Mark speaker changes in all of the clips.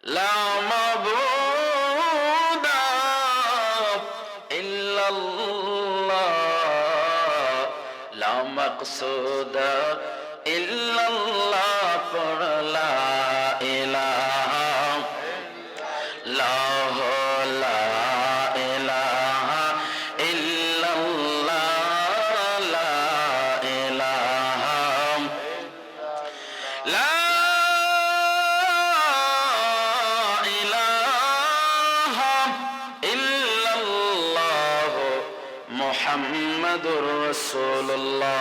Speaker 1: লা মাবুদা ইল্লাল্লাহ, লা মাকসুদা ইল্লাল্লাহ, পড় লা ইলাহা ইল্লাল্লাহ, লা ইলাহা ইল্লাল্লাহ, লা ইলাহা লা ইলাহা ইল্লাল্লাহ মুহাম্মাদুর রাসূলুল্লাহ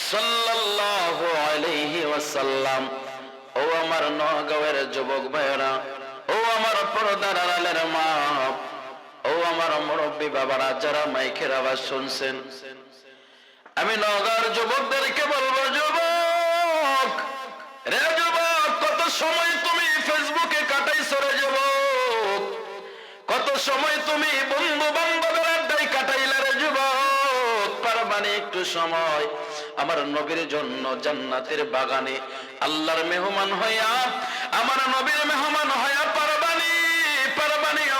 Speaker 1: সাল্লাল্লাহু আলাইহি ওয়াসাল্লাম। ও আমার নওগাঁয়ের যুবক ভাইরা, ও আমার পর্দার আড়ালের মা, ও আমার মুরব্বী বাবারা যারা মাইকের আওয়াজ শুনছেন, আমি নওগাঁর যুবকদেরকে বলবো, যুবক রে যুবক, কত সময় তুমি ফেসবুকে কাটাইছো রে যুবক, কত সময় তুমি বন্ধু বান্ধবের আড্ডায় কাটাইলে রে যুবক। পারবানি একটু সময় আমার নবীর জন্য জান্নাতের বাগানে আল্লাহর মেহমান হইয়া, আমার নবীর মেহমান হইয়া পারবানি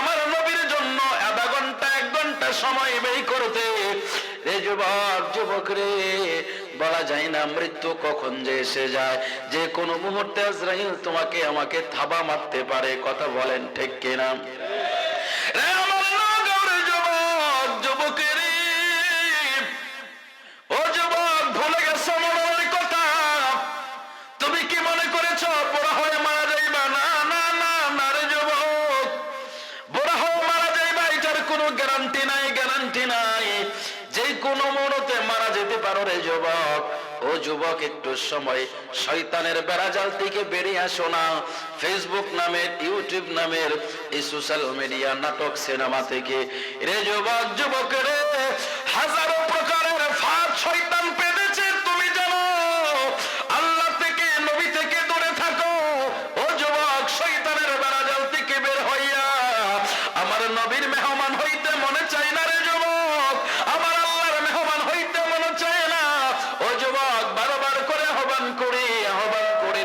Speaker 1: আমার নবীর জন্য আধা ঘন্টা 1 ঘন্টা সময় ব্যয় করতে রে যুবক। যুবক রে, বলা যায় না মৃত্যু কখন যে এসে যায়, যে কোনো মুহূর্তে আজরাইল তোমাকে আমাকে থাবা মারতে পারে। কথা বলেন ঠিক কিনা? রে আমার নওগাঁর যুবক, যুবকের ও যুবক, ভুলে গেছো মনের কথা? তুমি কি মনে করেছো বড় হয়ে মারা যাইবা? না না না না রে যুবক, বড় হয়ে মারা যাইবা এটার কোনো গ্যারান্টি নাই, গ্যারান্টি নাই। যে কোনো মুহূর্তে মারা যেতে পারো রে যুবক। ও যুবক, একটু সময় শয়তানের বেড়াজাল থেকে বেরিয়ে আসো না। ফেসবুক নামের, ইউটিউব নামের এই সোশ্যাল মিডিয়া, নাটক, সিনেমা থেকে রে যুবক, যুবক রে, হাজারো প্রকারের ফাঁদ শয়তান পেতেছে। তুমি জানো আল্লাহ থেকে, নবী থেকে দূরে থাকো। ও যুবক, শয়তানের বেড়াজাল থেকে বের হইয়া আমার নবীর মেহমান হইতে মনে চাই না রে যুবক, আমার আল্লাহর মেহমান হইতে মনে চায় না। ও যুবক, বারবার করে আহ্বান করি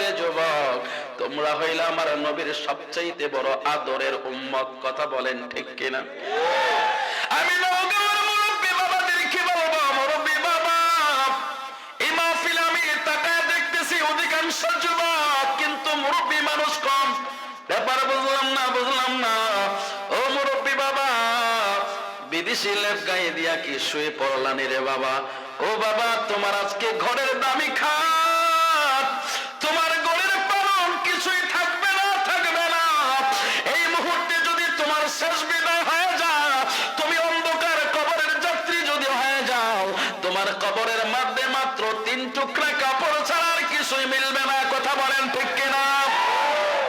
Speaker 1: রে যুবক, তোমরা হইলে আমার নবীর সবচাইতে বড় আদরের উম্মত। কথা বলেন ঠিক কিনা? আমি নওগাঁর মুরব্বী বাবাদেরকে বলবো, মুরব্বী বাবা, এই মাহফিলে আমি তাকায় দেখতেছি অধিকাংশ যুবক, কিন্তু মুরব্বী মানুষ কম। ব্যাপার বুঝলাম না। ও মুরব্বী বাবা, বিদেশি লেপ গায়ে দিয়া কি শুয়ে পড়লানি রে বাবা? ও বাবা, তোমার আজকে ঘরের দামি খাট, তোমার ঘরের পালন কিছুই থাকবে না। এই মুহূর্তে যদি তোমার শেষ বিদায় হয়ে যায়, তুমি অন্ধকার কবরের যাত্রী যদি হয়ে যাও, তোমার কবরের মধ্যে মাত্র 3 টুকরা কাপড় ছাড়া আর কিছুই মিলবে না। কথা বলেন ঠিক কিনা?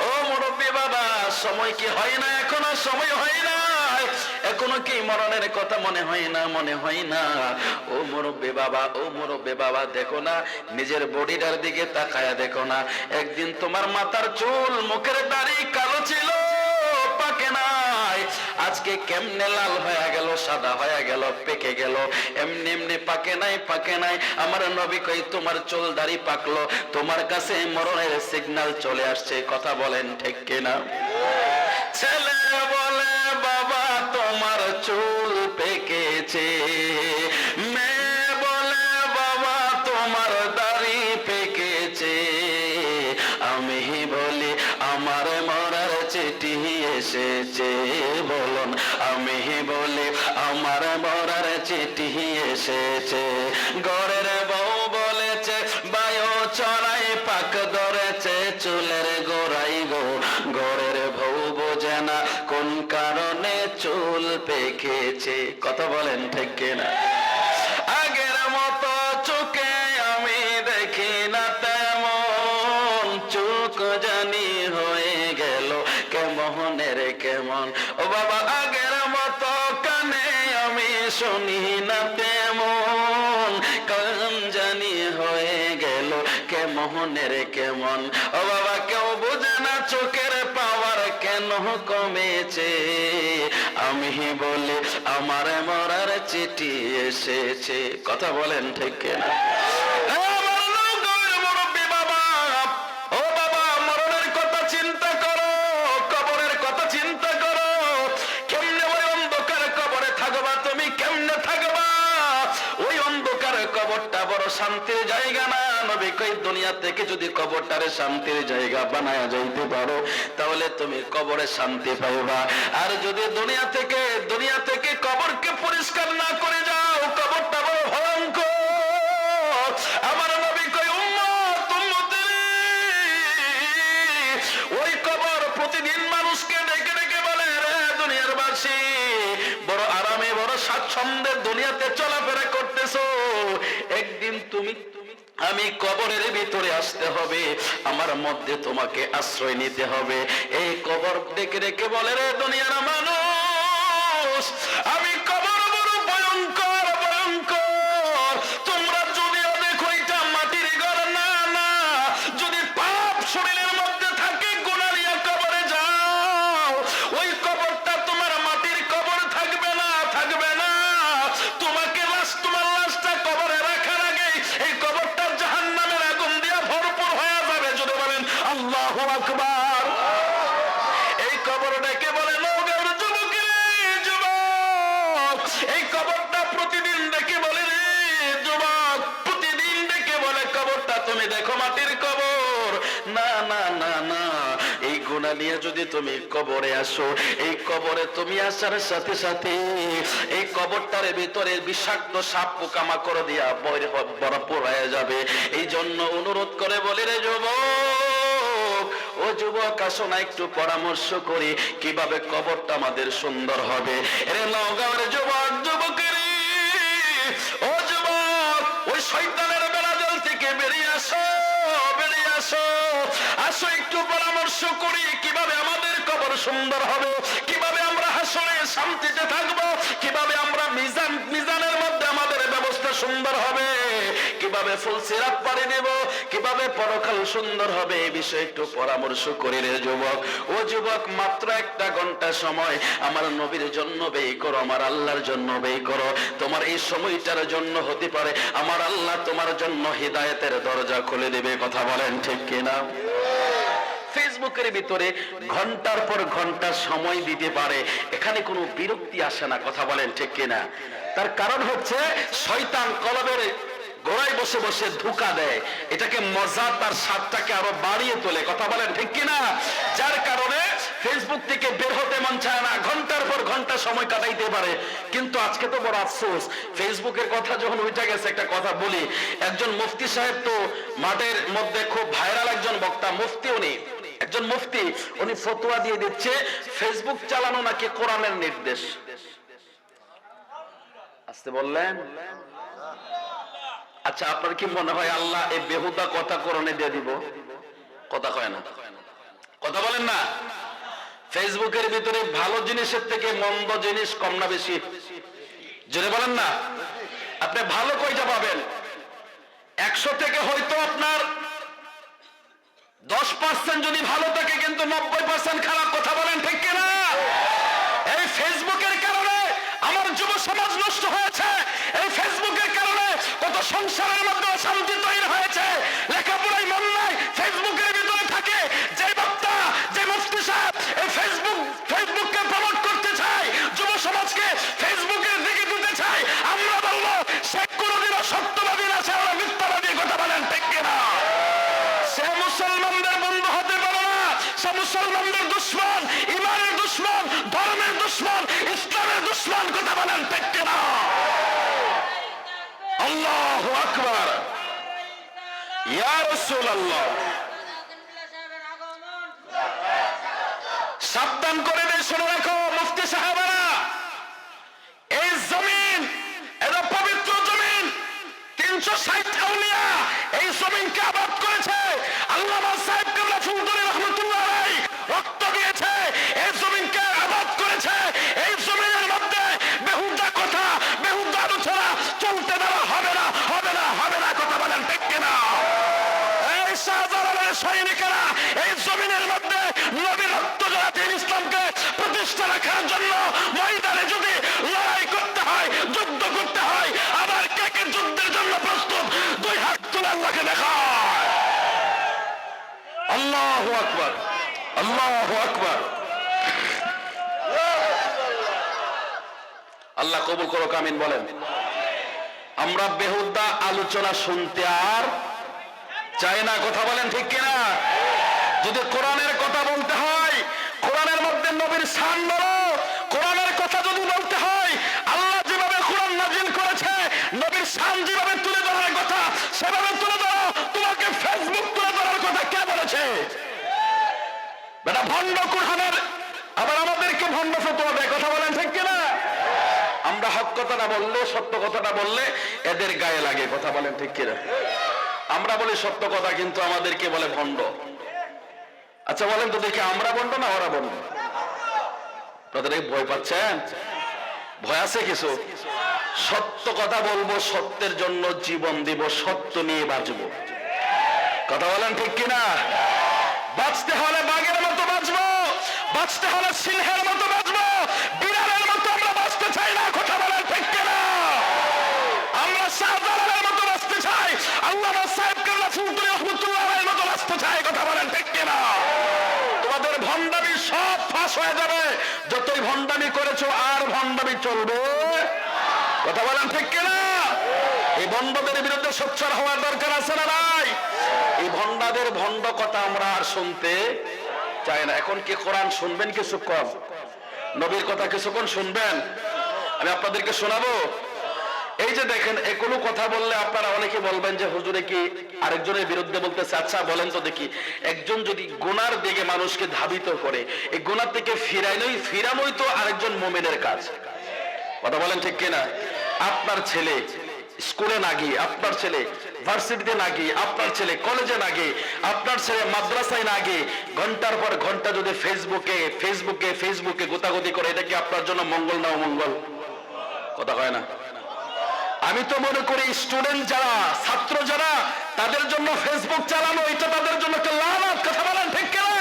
Speaker 1: ও মুরব্বী বাবা, সময় কি হয় না? এখনো সময় হয় না, এখনো কি মরণের কথা মনে হয় না? মনে হয় না? ও মুরব্বী বাবা, ও মুরব্বী বাবা, দেখো না নিজের বডিটার দিকে তাকায়া দেখো না। একদিন তোমার মাথার চুল, মুখের দাড়ি কালো ছিল, পাকে নাই, আজকে কেমনে লাল হয়ে গেল, সাদা হয়ে গেল, পেকে গেল। এমনি এমনি পাকে নাই। আমার নবী কই, তোমার চুল দাড়ি পাকলো, তোমার কাছে মরণের সিগন্যাল চলে আসছে। কথা বলেন ঠিক কিনা? ছেলে বলে, বাবা তোমার চুল পেকেছে, মেয়ে বলে, বাবা তোমার দাড়ি পেকেছে। আমি বলি, আমার মরার চিঠি এসেছে। বলুন, আমি বলি, আমার মরার চিঠি এসেছে। ঘরের বউ বলেছে, বায়ু চড়াই পাক ধরেছে চুলের গোড়াই গো। ঘরের বউ বোঝে না কোন কারণে চুল পেকেছে। কথা বলেন ঠিক কিনা? আগের মতো চোখে আমি দেখি না তেমন, চোখ জানি হয়ে গেল কেমনের কেমন। ও বাবা, আগের মতো কানে আমি শুনি না তেমন, কান জানি হয়ে গেল কেমনের কেমন। ও বাবা, কেউ বোঝে না চোখের পাওয়ার কেন কমেছে। আমি বলি, আমার মরার চিঠি এসেছে। কথা বলেন ঠিক কিনা? ও বাবা, মরণের কথা চিন্তা করো। শান্তির জায়গা না। নবী কই দুনিয়া থেকে যদি কবরটারে শান্তির জায়গা বানায়া যাইতে পারো তাহলে তুমি কবরে শান্তি পাইবা। আর যদি দুনিয়া থেকে কবরকে পরিষ্কার না করে যাও, কবরটা বড় ভয়ঙ্কর। আমার নবী কই ওই কবর প্রতিদিন মানুষকে ডেকে ডেকে বলে, রে দুনিয়ার বাসী, বড় আরামে বড় স্বাচ্ছন্দ্যে দুনিয়াতে চলাফেরা করতেছো, একদিন আমি কবরের ভিতরে আসতে হবে, আমার মধ্যে তোমাকে আশ্রয় নিতে হবে। এই কবর ডেকে ডেকে বলে, রে দুনিয়ার মানুষ, আমি কবর বড় ভয়ঙ্কর ভয়ঙ্কর। তোমরা যদিও দেখো এটা মাটির ঘর না, না, যদি পাপ শরীরের মধ্যে থাকে গুনাহ নিয়ে কবরে যাও, ওই কবরটা তোমার মাটির কবর থাকবে না, থাকবে না। তোমাকে তোমার লাশটা কবরে রাখার আগে এই কবরটা জাহান্নামের আগুন দিয়ে ভরপুর হয়ে যাবে। যদি বলেন আল্লাহু আকবার। এই কবর ডেকে বলে, নওগাঁর যুবক, এই কবরটা প্রতিদিন ডেকে বলে, রে যুবক, প্রতিদিন ডেকে বলে, কবরটা তুমি দেখো মাটির কবর না, না, না, না। এই গুনাহ নিয়ে যদি তুমি কবরে আসো, এই কবরে তুমি আসার সাথে সাথে এই কবরটার ভিতরে বিষাক্ত সাপ পোকামাকড় দিয়া ভরপুর হয়ে যাবে। এই জন্য অনুরোধ করে বলে, রে যুবক, ও যুবক, আসো না একটু পরামর্শ করি কিভাবে কবরটা আমাদের সুন্দর হবে। রে নওগাঁর যুবক, যুবকের, ও যুবক, ওই শয়তানের বেড়াজাল থেকে বেরিয়ে আসো, বেরিয়ে আসো, আসো একটু পরামর্শ করি কিভাবে আমাদের কবর সুন্দর হবে, কিভাবে আমরা হাসরে শান্তিতে থাকবো, কিভাবে আমরা মিজানের মধ্যে আমাদের ব্যবস্থা সুন্দর হবে, কিভাবে ফুলসিরাত পাড়ি দেব, কিভাবে পরকাল সুন্দর হবে, এই বিষয়ে একটু পরামর্শ করি রে যুবক। ও যুবক, মাত্র 1 ঘন্টা সময় আমার নবীর জন্য ব্যয় করো, আমার আল্লাহর জন্য ব্যয় করো। তোমার এই সময়টার জন্য হতে পারে আমার আল্লাহ তোমার জন্য হিদায়াতের দরজা খুলে দেবে। কথা বলেন ঠিক কিনা? ফেসবুকের ভিতরে ঘন্টার পর ঘন্টা সময় দিতে পারে, এখানে কোনো বিরক্তি আসে না। কথা বলেন ঠিক কিনা? তার কারণ হচ্ছে শয়তান কলবের গোড়ায় বসে বসে ধোঁকা দেয়, এটাকে মজা, তার স্বাদটাকে আরো বাড়িয়ে তোলে। কথা বলেন ঠিক কিনা? যার কারণে ফেসবুক থেকে বের হতে মন চায় না, ঘন্টার পর ঘন্টা সময় কাটাইতে পারে। কিন্তু আজকে তো বড় আফসোস, ফেসবুকের কথা যখন উঠে গেছে, একটা কথা বলি, একজন মুফতি সাহেব তো মাঠের মধ্যে খুব ভাইরাল একজন বক্তা, মুফতি, উনি একজন মুফতি, উনি ফতোয়া দিয়ে দিচ্ছে ফেসবুক চালানো নাকি কোরআনের নির্দেশ। আসতে বললেন? আচ্ছা, আপনার কি মনে হয় আল্লাহ এই বেহুদা কথা কোরআনে দিয়ে দিব? কথা কয় না, কথা বলেন না। ফেসবুকের ভিতরে ভালো জিনিসের থেকে মন্দ জিনিস কম না বেশি? জোরে বলেন না। আপনি ভালো কয়টা পাবেন? 100 থেকে হয়তো আপনার 10% যদি ভালো থাকে, কিন্তু 90% খারাপ। কথা বলেন ঠিক কিনা? এই ফেসবুকের কারণে আমার যুব সমাজ নষ্ট হয়েছে, এই ফেসবুকের কারণে কত সংসারের মধ্যে অশান্তি তৈরি হয়েছে। লেখাপড়ায় মন নাই, ফেসবুকের ভিতরে থাকে। যে বক্তা, যে মুফতি সাহেব এই ফেসবুককে প্রমোট করতে চায়, যুব সমাজকে ফেসবুকের দিকে দিতে চায়, আমরা বলবো সে কোনোদিনও সত্যবাদী না, সে ওরা মিথ্যাবাদী। কথা বলেন ঠিক কিনা? সে মুসলমানদের বন্ধু হতে পারে না, সে মুসলমানদের দুশ্মন, ইমানের দুশ্মন, ধর্মের দুশ্মন, ইসলামের দুশ্মন। কথা বলেন ঠিক কিনা? আল্লাহু আকবার, ইয়া রাসূলুল্লাহ। সাবধান করে দিয়ে শুনে রাখো মুফতি সাহেবেরা, এই জমিন এটা পবিত্র জমিন, 360 আউলিয়া এই জমিনকে আবাদ করেছে। আল্লামা সাহেব কেবলা ফুলতলি রহমাতুল্লাহ আলাইহি রক্ত দিয়েছে, এই জমিনকে আবাদ করেছে। এই জমিনের মধ্যে বেহুদা কথা, বেহুদা আলোচনা চলতে দেওয়া হবে না, হবে না, হবে না। কথা বলেন ঠিক কিনা? এই শাহজালালের সৈনিকেরা এই জমিনের মধ্যে নবীর রক্ত ঝরাতে ইসলামকে প্রতিষ্ঠা রাখার জন্য ময়দানে যদি লড়াই করতে হয়, যুদ্ধ করতে হয়, আবার কে কে যুদ্ধের জন্য প্রস্তুত? 2 হাত তুলে আল্লাহকে দেখায়। আল্লাহু আকবার, আল্লাহু আকবার। আল্লাহ কবুল করুক, আমিন বলেন। আমরা বেহুদা আলোচনা শুনতে আর চাই না। কথা বলেন ঠিক কিনা? যদি কোরআনের কথা বলতে হয়, কোরআনের মধ্যে নবীর শান বলো। কোরআনের কথা যদি বলতে হয়, আল্লাহ যেভাবে কোরআন নাজিল করেছে, নবীর শান যেভাবে তুলে ধরার কথা সেভাবে তুলে ধরো। তোমাকে ফেসবুক তুলে ধরার কথা কে বলেছে? বেটা ভণ্ড কোরআনের আবার আমাদেরকে ভণ্ড ফতোয়া দেয়। কথা বলেন ঠিক কিনা? আমরা হক কথাটা বললে, সত্য কথাটা বললে এদের গায়ে লাগে। কথা বলেন ঠিক কিনা? আমরা বলি সত্য কথা, কিন্তু আমাদেরকে বলে ভণ্ড। আচ্ছা বলেন তো দেখি, আমরা ভণ্ড না ওরা ভণ্ড? আপনাদের ভয় পাচ্ছেন? ভয় আছে কিছু? সত্য কথা বলবো, সত্যের জন্য জীবন দিব, সত্য নিয়ে বাঁচবো। কথা বলেন ঠিক কিনা? বাঁচতে হলে বাঘের মতো বাঁচবো, বাঁচতে হলে সিংহের মতো বাঁচবো, বিড়ালের মতো আমরা বাঁচতে চাই না। কথা বলেন ঠিক কিনা? আমরা শাহজালালের মতো বাঁচতে চাই, আল্লাহ সাহেব কেবলা ফুলতুলি রহমতুল্লাহের মতো বাঁচতে চাই। কথা বলেন ঠিক কিনা? তোমাদের ভণ্ডামি সব ফাঁস হয়ে যাবে। যতই ভণ্ডামি করেছো আর ভণ্ডামি চলবে। কথা বলেন ঠিক কিনা? এই ভণ্ডদের বিরুদ্ধে সোচ্চার হওয়ার দরকার আছে না নাই? এই ভণ্ডাদের ভণ্ড কথা আমরা আর শুনতে চাই না। এখন কি কোরআন শুনবেন কিছুক্ষণ? নবীর কথা কিছুক্ষণ শুনবেন? আমি আপনাদেরকে শোনাবো। এই যে দেখেন, এগুলো কথা বললে আপনারা অনেকে বলবেন যে হুজুরে কি আরেকজনের বিরুদ্ধে বলতেছে। আচ্ছা বলেন তো দেখি, একজন যদি গুনার দিকে মানুষকে ধাবিত করে, এই গুনার থেকে ফিরানোই তো আরেকজন মুমিনের কাজ। কথা বলেন ঠিক কিনা? আপনার ছেলে স্কুলে না গিয়ে, আপনার ছেলে ভার্সিটিতে না গিয়ে, আপনার ছেলে কলেজে না গিয়ে, আপনার ছেলে মাদ্রাসায় না গিয়ে ঘন্টার পর ঘন্টা যদি ফেসবুকে গোতাগতি করে, এটা কি আপনার জন্য মঙ্গল না অমঙ্গল? কথা হয় না? আমি তো মনে করি স্টুডেন্ট যারা, ছাত্র যারা, তাদের জন্য ফেসবুক চালানো এটা তাদের জন্য একটা লানত। কথা বলেন ঠিক কিনা?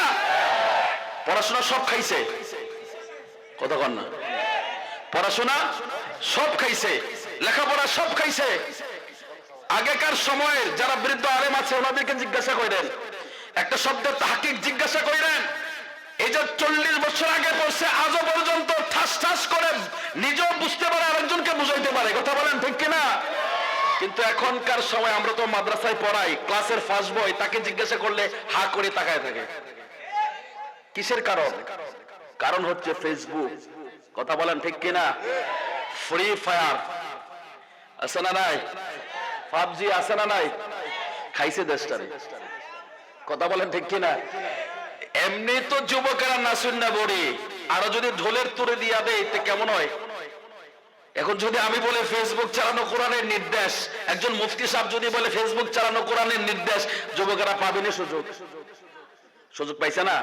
Speaker 1: পড়াশোনা সব খাইছে। কথা কন না? পড়াশোনা সব খাইছে, লেখাপড়া সব খাইছে। আগেকার সময়ের যারা বৃদ্ধ আলেম আছে ওনাদেরকে জিজ্ঞাসা করেন, একটা শব্দের তাহকিক জিজ্ঞাসা করেন। এই যে 40 বছর আগে পড়ছে, আজও পর্যন্ত ঠাস ঠাস করে নিজেও বুঝতে পারে, আরেকজনকে বুঝাইতে পারে। কথা বলেন ঠিক কিনা? কিন্তু এখনকার সময় আমরা তো মাদ্রাসায় পড়াই, ক্লাসের ফার্স্ট বয়, তাকে জিজ্ঞাসা করলে হা করে তাকায় থাকে। কিসের কারণ? কারণ হচ্ছে ফেসবুক। কথা বলেন ঠিক কিনা? ফ্রি ফায়ার আছে না নাই? পাবজি আছে না নাই? খাইছে দেশটারে। কথা বলেন ঠিক কিনা? এমনি তো যুবকেরা নাচুন না বড়ি, আরো যদি ঢোলের তুড়ে দিয়া দেয় তো কেমন হয়? এখন যদি আমি বলে ফেসবুক চালানো কোরআনের নির্দেশ, একজন মুফতি সাহেব যদি বলে ফেসবুক চালানো কোরআনের নির্দেশ, যুবকেরা পাবেনি সুযোগ? সুযোগ পাইছে না?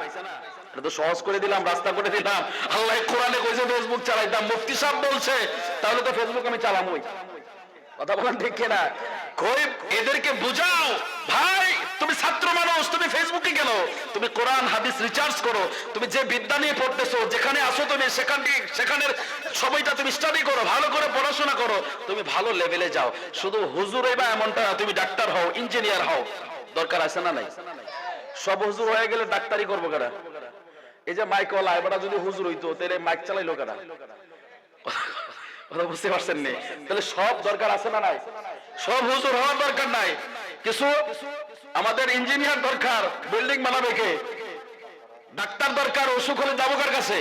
Speaker 1: এটা তো সহজ করে দিলাম, রাস্তা করে দিলাম। আল্লাহ কোরআনে কইছে ফেসবুক চালাইতাম, মুফতি সাহেব বলছে, তাহলে তো ফেসবুক আমি চালামই। কথা বলেন ঠিক কিনা? কই এদেরকে বুঝাও, ভাই তুমি ছাত্র মানুষ, তুমি ফেসবুকে গেল, তুমি কোরআন হাদিস রিসার্চ করো, তুমি যে বিদ্যা নিয়ে পড়তেছো, যেখানে আসো তুমি সেখানের সময়টা তুমি স্টাডি করো, ভালো করে পড়াশোনা করো, তুমি ভালো লেভেলে যাও। শুধু হুজুর বা এমনটা, তুমি ডাক্তার হও, ইঞ্জিনিয়ার হও, দরকার আছে না নাই? সব হুজুর হয়ে গেলে ডাক্তারি করবো কারা? এই যে মাইক ওয়ালা, এবার যদি হুজুর হইতো তাহলে মাইক চালাইলো কারা? কথা বুঝতে পারছেন নি? তাহলে সব দরকার আছে না নাই? সব হুজুর হওয়ার দরকার নাই। কিছু আমাদের ইঞ্জিনিয়ার দরকার, বিল্ডিং বানাবে কে? ডাক্তার দরকার, অসুখ হলে যাবো কার কাছে?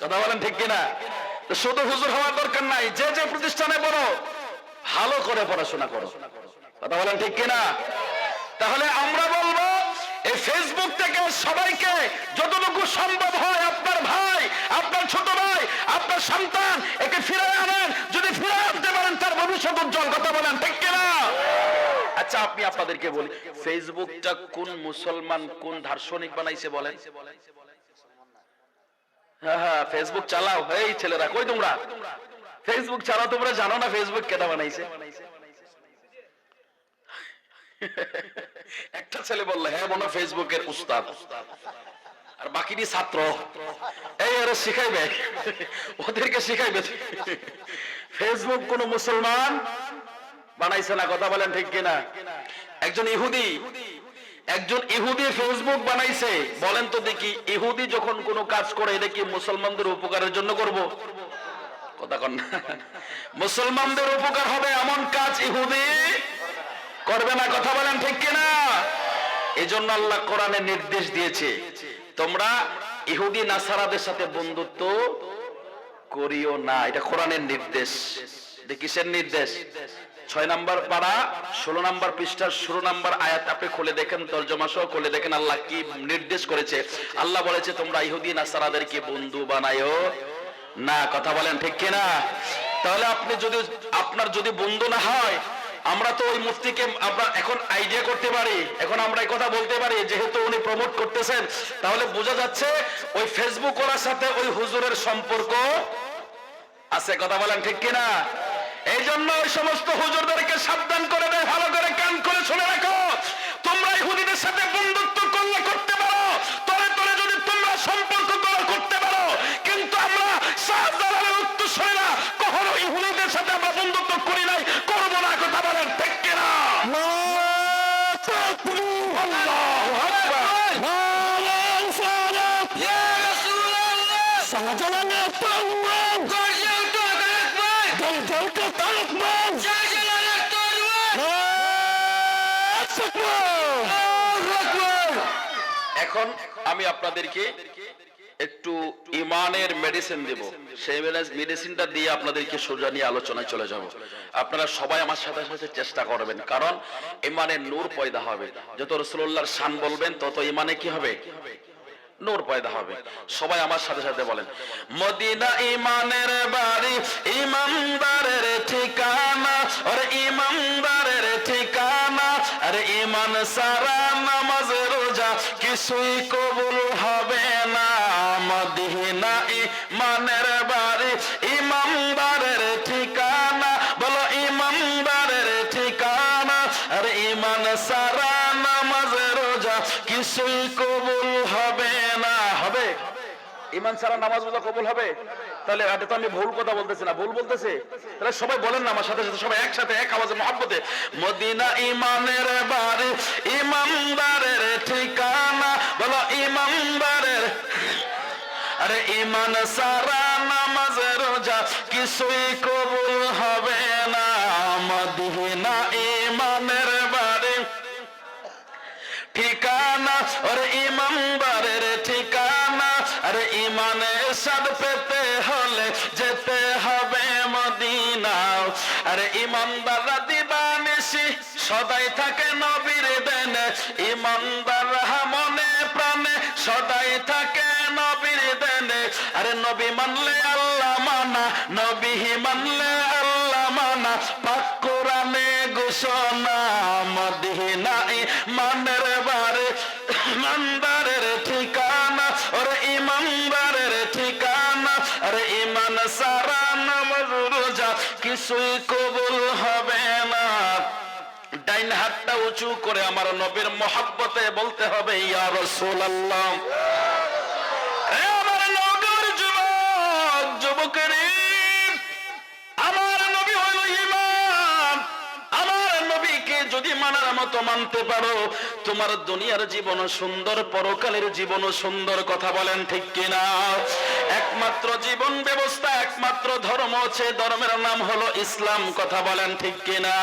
Speaker 1: কথা বলেন ঠিক কিনা? শুধু হুজুর হওয়ার দরকার নাই, যে যে প্রতিষ্ঠানে বলো ভালো করে পড়াশোনা করো। কথা বলেন ঠিক কিনা? তাহলে আমরা বলবো এই ফেসবুক থেকে সবাইকে যতটুকু সম্ভব হয়, আপনার ভাই, আপনার ছোট ভাই, আপনার সন্তান, একে ফিরে আনেন। যদি ফিরে আনতে পারেন তার ভবিষ্যৎ উজ্জ্বল। কথা বলেন ঠিক কিনা? আচ্ছা আপনি আপনাদেরকে বলি, ফেসবুকটা কোন মুসলমান, কোন দার্শনিক বানাইছে বলেন? হ্যাঁ, ফেসবুক চালাও। এই ছেলেরা কই তোমরা? ফেসবুক চালাও, তোমরা জানো না ফেসবুক কেটা বানাইছে? একটা ছেলে বললো হ্যাঁ মনে ফেসবুকের উস্তাদ, আর বাকিটি ছাত্র। এই ওরা শিখাইবে, ওদেরকে শিখাইবে। ফেসবুক কোন মুসলমান বানাইছে না। কথা বলেন ঠিক কিনা? একজন ইহুদি ফেসবুক বানাইছে। বলেন তো দেখি, ইহুদি যখন কোনো কাজ করে এটা কি মুসলমানদের উপকারের জন্য করব? কথা কন না। মুসলমানদের উপকার হবে এমন কাজ ইহুদি করবে না, কথা বলেন ঠিক কিনা? এজন্য আল্লাহ কোরআনে নির্দেশ দিয়েছে, তোমরা ইহুদি নাসারাদের সাথে বন্ধুত্ব করিও না। এটা কোরআনের নির্দেশ। কিসের নির্দেশ? 6 নম্বর পারা 16 নম্বর পৃষ্ঠা 16 নম্বর আয়াত আপনি খুলে দেখেন, তরজমা সহ খুলে দেখেন আল্লাহ কি নির্দেশ করেছে। আল্লাহ বলেছে তোমরা ইহুদি নাসারাদেরকে বন্ধু বানায়ো না, কথা বলেন ঠিক কিনা? তাহলে আপনি যদি আপনার যদি বন্ধু না হয়, আমরা তো ওই মুফতিকে আমরা এখন আইডিয়া করতে পারি, এখন আমরা এই কথা বলতে পারি যেহেতু উনি প্রমোট করতেছেন, তাহলে বোঝা যাচ্ছে ওই ফেসবুক ওনার সাথে ওই হুজুরের সম্পর্ক আছে, কথা বলেন ঠিক কিনা? এই জন্য ওই সমস্ত হুজুরদেরকে সাবধান করে দেয়, ভালো করে কান করে শুনে রাখো, তোমরা ইহুদিদের সাথে বন্ধুত্ব করলে করতে পারো, তলে তলে যদি তোমরা সম্পর্ক করতে পারো, কিন্তু আমরা শাহজালালের উত্তরসূরিরা কখনো ইহুদিদের সাথে আমরা বন্ধুত্ব করি নাই, করবো না, কথা বলেন ঠিক কিনা? আল্লাহু আকবার। এখন আমি আপনাদেরকে একটু ইমানের মেডিসিন দেব, সেই মেডিসিনটা দিয়ে আপনাদেরকে সোজা নিয়ে আলোচনায় চলে যাব। আপনারা সবাই আমার সাথে সাথে চেষ্টা করবেন, কারণ ইমানের নূর পয়দা হবে। যত রাসূলুল্লাহর শান বলবেন তত ইমানে কি হবে? নূর পয়দা হবে। সবাই আমার সাথে সাথে বলেন, মদিনা ইমানের বাড়ি, ইমানদারের ঠিকানা, আরে ইমানদারের ঠিকানা, আরে ইমান সারা নামাজ রোজা কিছুই কবুল হবে না। মদিনা ইমানের বাড়ি, ইমানদারের ঠিকানা, বলো ইমানদারের ঠিকানা, আরে ইমান সারা নামাজ রোজা কিছুই কবুল হবে না। হবে? ইমান ছাড়া নামাজ রোজা কবুল হবে? তাহলে এটা তো আমি ভুল কথা বলতেছি না, ভুল বলতেছি? তাহলে সবাই বলেন না আমার সাথে সাথে, সবাই একসাথে এক আওয়াজে মহব্বতে, মদিনা ইমানের বাড়ি, ইমানদারের ঠিকানা, বলো ইমানদারের, আরে ইমান সারা নামাজ রোজা কিছুই কবুল হবে না। মদিনা ইমানের বাড়ি, ঠিকানা, আরে ইমানদারের ঠিকানা, আরে ইমানের স্বাদ পেতে হলে যেতে হবে মদিনা। আরে ইমানদাররা দিবানিশি সদাই থাকে নবীর দেনে, ইমানদাররা মনে প্রাণে সদাই থাকে নবীর দেনে। আরে নবী মানলে আল্লাহ মানা, নবী মানলে আল্লাহ মানা, পাক কোরআনে ঘোষণা। মদিনা ইমানের বাড়ি, ইমানদারের ঠিকানা, ওরে ইমানদারের ঠিকানা, আরে ইমান সারা নামাজ রোজা কিছুই কবুল হবে না। ডাইন হাতটা উঁচু করে আমার নবীর মহব্বতে বলতে হবে, ইয়া রাসূলুল্লাহ। আমার নবীর যুবক যুবকেরা, আমার নবী হলো ইমাম। আমার নবীকে যদি মানার মতো মানতে পারো, তোমার দুনিয়ার জীবন সুন্দর, পরকালের জীবন সুন্দর, কথা বলেন ঠিক কিনা? একমাত্র জীবন ব্যবস্থা, একমাত্র ধর্ম আছে, ধর্মের নাম হলো ইসলাম, কথা বলেন ঠিক কিনা?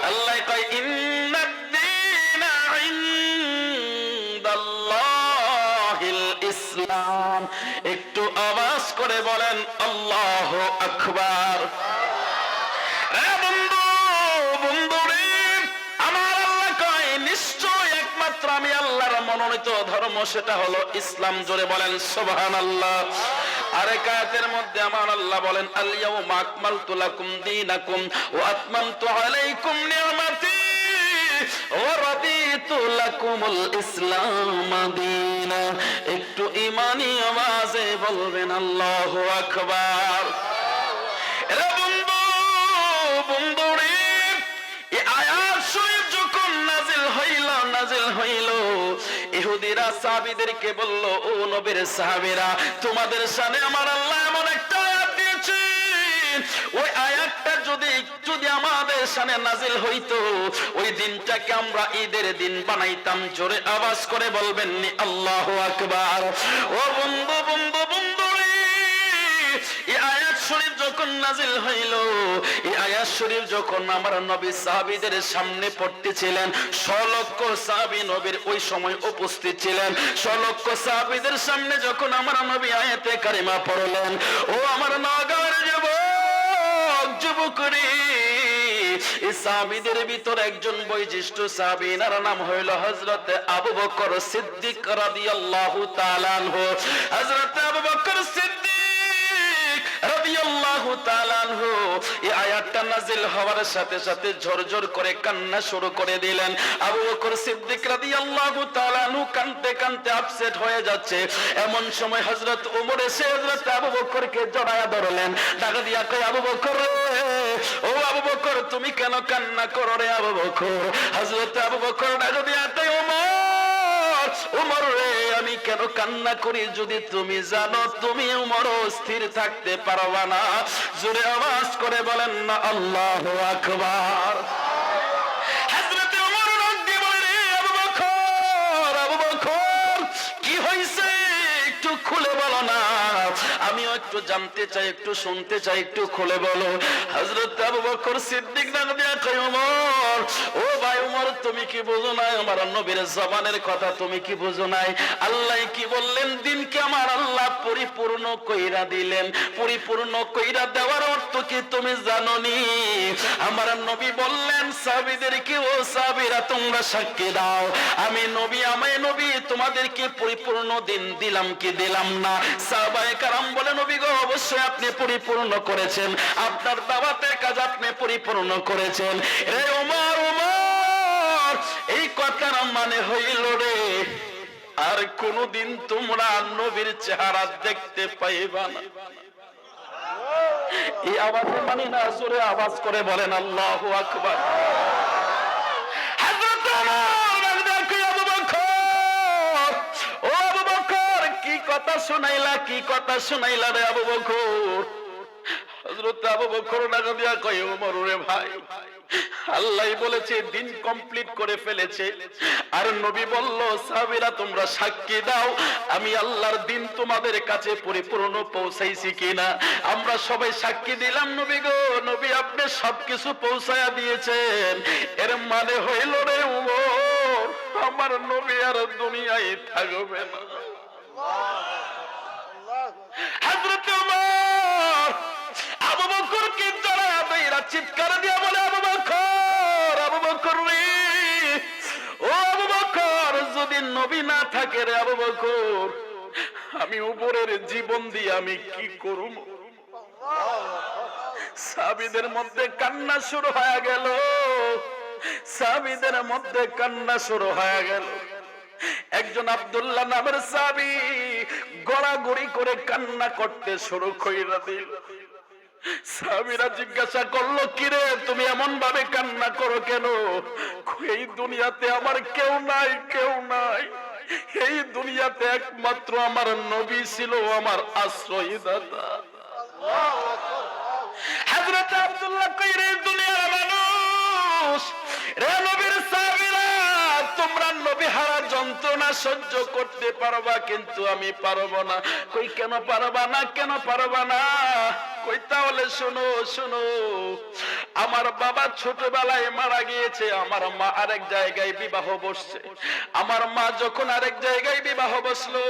Speaker 1: আল্লাহ কয় ইন্নাদ-দীনা ইনদাল্লাহিল ইসলাম। একটু আওয়াজ করে বলেন আল্লাহু আকবার। আমি আল্লাহর মনোনীত ধর্ম সেটা হলো ইসলাম, জোরে বলেন সুবহানাল্লাহ। আরেক আয়াতের মধ্যে আমার আল্লাহ বলেন, আল ইয়াউমা আকমালতু লাকুম দীনাকুম ওয়া আতমামতু আলাইকুম নি'মাতি ওয়া রাদিতু লাকুমুল ইসলাম দীনা। একটু ঈমানি আওয়াজে বলবেন আল্লাহু আকবার। এরা বন্ধু বন্ধুরে, এই আয়াত শরীফ যখন নাজিল হইল, ইহুদিরা সাহাবীদেরকে বলল, ও নবীর সাহাবীরা, তোমাদের সামনে আমার আল্লাহ এমন একটা আয়াত দিয়েছেন, ওই আয়াতটা যদি আমাদের সামনে নাজিল হইতো, ওই দিনটাকে আমরা ঈদের দিন বানাইতাম। জোরে আওয়াজ করে বলবেন নি আল্লাহু আকবার। ও বন্ধু বন্ধু বন্ধু, এই আয়াত শরীফ যখন নাজিল হইল। এই আয়াত শরীফ যখন আমার নবী সাহাবীদের সামনে পড়তেছিলেন, 100 লক্ষ সাহাবী নবীর ওই সময় উপস্থিত ছিলেন। 100 লক্ষ সাহাবীদের সামনে যখন আমার নবী আয়াতে কারিমা পড়লেন, ও আমার নওগাঁর যুবকরে, এই সাহাবীদের ভিতর একজন বৈশিষ্ট্য সাহাবী, তার নাম হইল হযরত আবু বকর সিদ্দিক রাদিয়াল্লাহু তাআলা আনহু। হযরত আবু বকর সিদ্দিক রাদিয়াল্লাহু তাআলা আনহু এই আয়াতটা নাযিল হওয়ার সাথে সাথে ঝরঝর করে কান্না শুরু করে দিলেন। আবু বকর সিদ্দিক রাদিয়াল্লাহু তাআলা আনহু কাঁদতে কাঁদতে আপসেট হয়ে যাচ্ছে। এমন সময় হযরত ওমর এসে হযরত আবু বকরকে জড়ায়া ধরলেন, ডাক দিয়া কয়, আবু বকর রে, ও আবু বকর, তুমি কেন কান্না করো রে আবু বকর? হযরত আবু বকর ডাক দিয়া কয়, ওমর, ওমর রে, আমি কেন কান্না করি যদি তুমি জানো, তুমি ওমর স্থির থাকতে পারবা না। জোরে আওয়াজ করে বলেন না আল্লাহু আকবার। হযরত ওমর ডাক দিয়ে বলে, রে আবু বকর, আবু বকর, কি হইছে একটু খুলে বলো না, আমিও একটু জানতে চাই, একটু শুনতে চাই, একটু খুলে বলো। হযরত আবু বকর সিদ্দিক ডাক দিয়া কয়, ওমর, ও ভাই ওমর, তুমি কি বুঝো নাই আমার নবীর জবানের কথা? তুমি কি বুঝো নাই আল্লাহ কি বললেন? দিনকে আমার আল্লাহ পরিপূর্ণ কইরা দিলেন। পরিপূর্ণ কইরা দেওয়ার অর্থ কি তুমি জানোনি? আমার নবী বললেন সাহাবীদের কি, ও সাহাবীরা তোমরা সাক্ষী দাও, আমি নবী, আমায় নবী তোমাদেরকে পরিপূর্ণ দিন দিলাম কি দিলাম না? সাহাবায়ে কারাম বলে, নবী গো, অবশ্যই আপনি পরিপূর্ণ করেছেন, আপনার দাওয়াতের কাজ আপনি পরিপূর্ণ করেছেন। রে ওমর, ওমর, এই কথার মানে হইল রে, আর কোনদিন তোমরা নবীর চেহারা দেখতে পাইবা না। এই আওয়াজে মানি না, জোরে আওয়াজ করে বলেন আল্লাহু আকবার। হযরত ওমর ডাকে, আবু বকর, ও আবু বকর, কি কথা শুনাইলা, কি কথা শুনাইলা রে আবু বকর? হযরত আবু বকর ডাক দিয়া কয়, ওমর রে ভাই, আল্লাহ বলেছে দিন কমপ্লিট করে ফেলেছে, আর নবী বলল সাহাবীরা তোমরা সাক্ষী দাও আমি আল্লাহর দিন তোমাদের কাছে পরিপূর্ণ পৌঁছাইছি কিনা। আমরা সবাই সাক্ষী দিলাম, নবী গো, নবী আপনি সবকিছু পৌঁছায়া দিয়েছেন। এর মানে হইল রে ওমর, আমার নবী আর দুনিয়ায় থাকবে না। হযরত ওমর আবু বকরকে জড়ায়া ধইরা চিৎকার দিয়া বলে, আবু বকর, আবু বকর রে, ও আবু বকর, যদি নবী না থাকে রে আবু বকর, আমি উপরের জীবন দিয়ে আমি কি করব? সাহাবীদের মধ্যে কান্না শুরু হয়ে গেল, সাহাবীদের মধ্যে কান্না শুরু হয়ে গেল। একজন আব্দুল্লাহ নামের সাহাবী গড়াগড়ি করে কান্না করতে শুরু কইরা দিল। সাহাবীরা জিজ্ঞাসা করলো, কিরে তুমি এমন ভাবে কান্না করো কেন? এই দুনিয়াতে আমার কেউ নাই, কেউ নাই, এই দুনিয়াতে একমাত্র আমার নবী ছিল আমার আশ্রয়দাতা। হযরত আব্দুল্লাহ কই, রে দুনিয়ার মানুষ, রে নবীর সাহাবীরা, তোমরা নবী হারা যন্ত্রণা সহ্য করতে পারবা, কিন্তু আমি পারবো না। কই কেন পারবা না, কেন পারবা না? কই তাহলে শোনো, শোনো, আমার বাবা ছোটবেলায় মারা গিয়েছে, আমার মা আরেক জায়গায় বিবাহ বসছে। আমার মা যখন আরেক জায়গায় বিবাহ বসলো,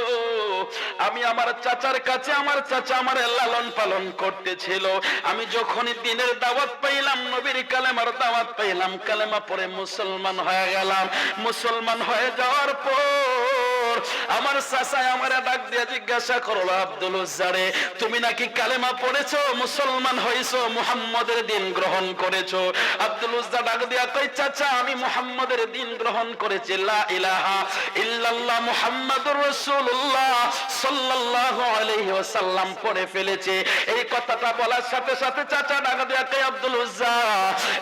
Speaker 1: আমি আমার চাচার কাছে, আমার চাচা আমার লালন পালন করতেছিল। আমি যখনই দিনের দাওয়াত পাইলাম, নবীর কালেমার দাওয়াত পাইলাম, কালেমা পড়ে মুসলমান হয়ে গেলাম। মুসলমান হয়ে যাওয়ার পর আমার চাচা আমারে ডাক দিয়ে জিজ্ঞাসা করলো, আব্দুল উজ্জারে, তুমি নাকি কালেমা পড়েছো, মুসলমান হইছো, মুহাম্মদের দিন গ্রহণ করেছো? আব্দুল উজ্জা ডাক দিয়া কই, চাচা আমি মুহাম্মদের দিন গ্রহণ করেছি, লা ইলাহা ইল্লাল্লাহ মুহাম্মাদুর রাসূলুল্লাহ সাল্লাল্লাহু আলাইহি ওয়াসাল্লাম পড়ে ফেলেছে। এই কথাটা বলার সাথে সাথে চাচা ডাক দিয়া কই, আব্দুল উজ্জা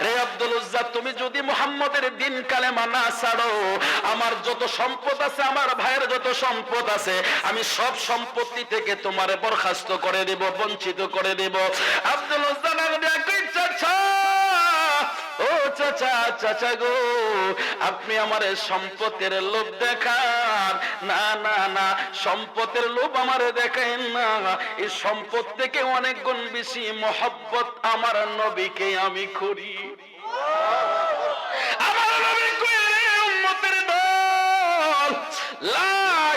Speaker 1: রে, আব্দুল উজ্জা, তুমি যদি মুহাম্মদের দিন কালেমা না ছাড়ো, আমার যত সম্পদ আছে, আমার ভাইয়ের যত সম্পদ আছে, আমি সব সম্পত্তি থেকে তোমারে বরখাস্ত করে দেব, বঞ্চিত করে দেব। আব্দুল উজ্জা ডাক দিয়া কই, চাচা, ও চাচা চাচা গো, আপনি আমার সম্পদের লোভ দেখান। না না না, সম্পদের লোভ আমারে দেখাইন না। এই সম্পদ থেকে অনেক গুণ বেশি মহব্বত আমার নবীকে আমি করি। আমার নবী কইরে উম্মতের দল, লা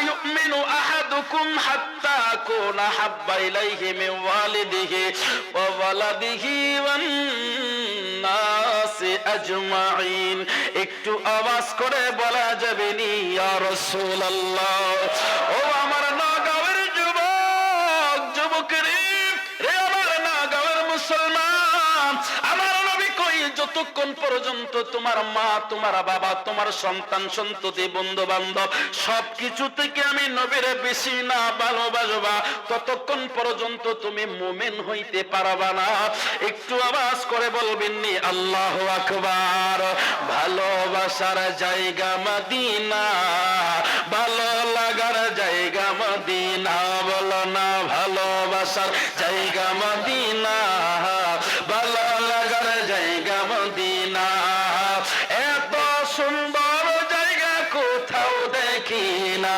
Speaker 1: ইউমিনু আহাদুকুম হাত্তা কুনা হাব্বা ইলাইহি মিন ওয়ালিদিহি ওয়া ওয়ালাদিহি ওয়ান নাসি আজমাইন। একটু আওয়াজ করে বলা যাবে নি ইয়া রাসূলুল্লাহ? ও আমার নাগাঁওয়ের যুবক যুবকেরা রে, আমার নাগাঁওয়ের মুসলমান, আমার নবী কই যতক্ষণ পর্যন্ত তোমার মা, তোমার বাবা, তোমার সন্তান সন্ততি, বন্ধু বান্ধব সবকিছু থেকে আমি নবীরে বেশি না ভালোবাসবা, ততক্ষণ পর্যন্ত তুমি মুমিন হইতে পারবা না। একটু আওয়াজ করে বলবেন নি আল্লাহু আকবার। ভালোবাসার জায়গা মদিনা, ভালো লাগার জায়গা মদিনা, বলো না ভালোবাসার জায়গা মদিনা, ভালো লাগার জায়গা মদিনা। এত সুন্দর জায়গা কোথাও দেখি না,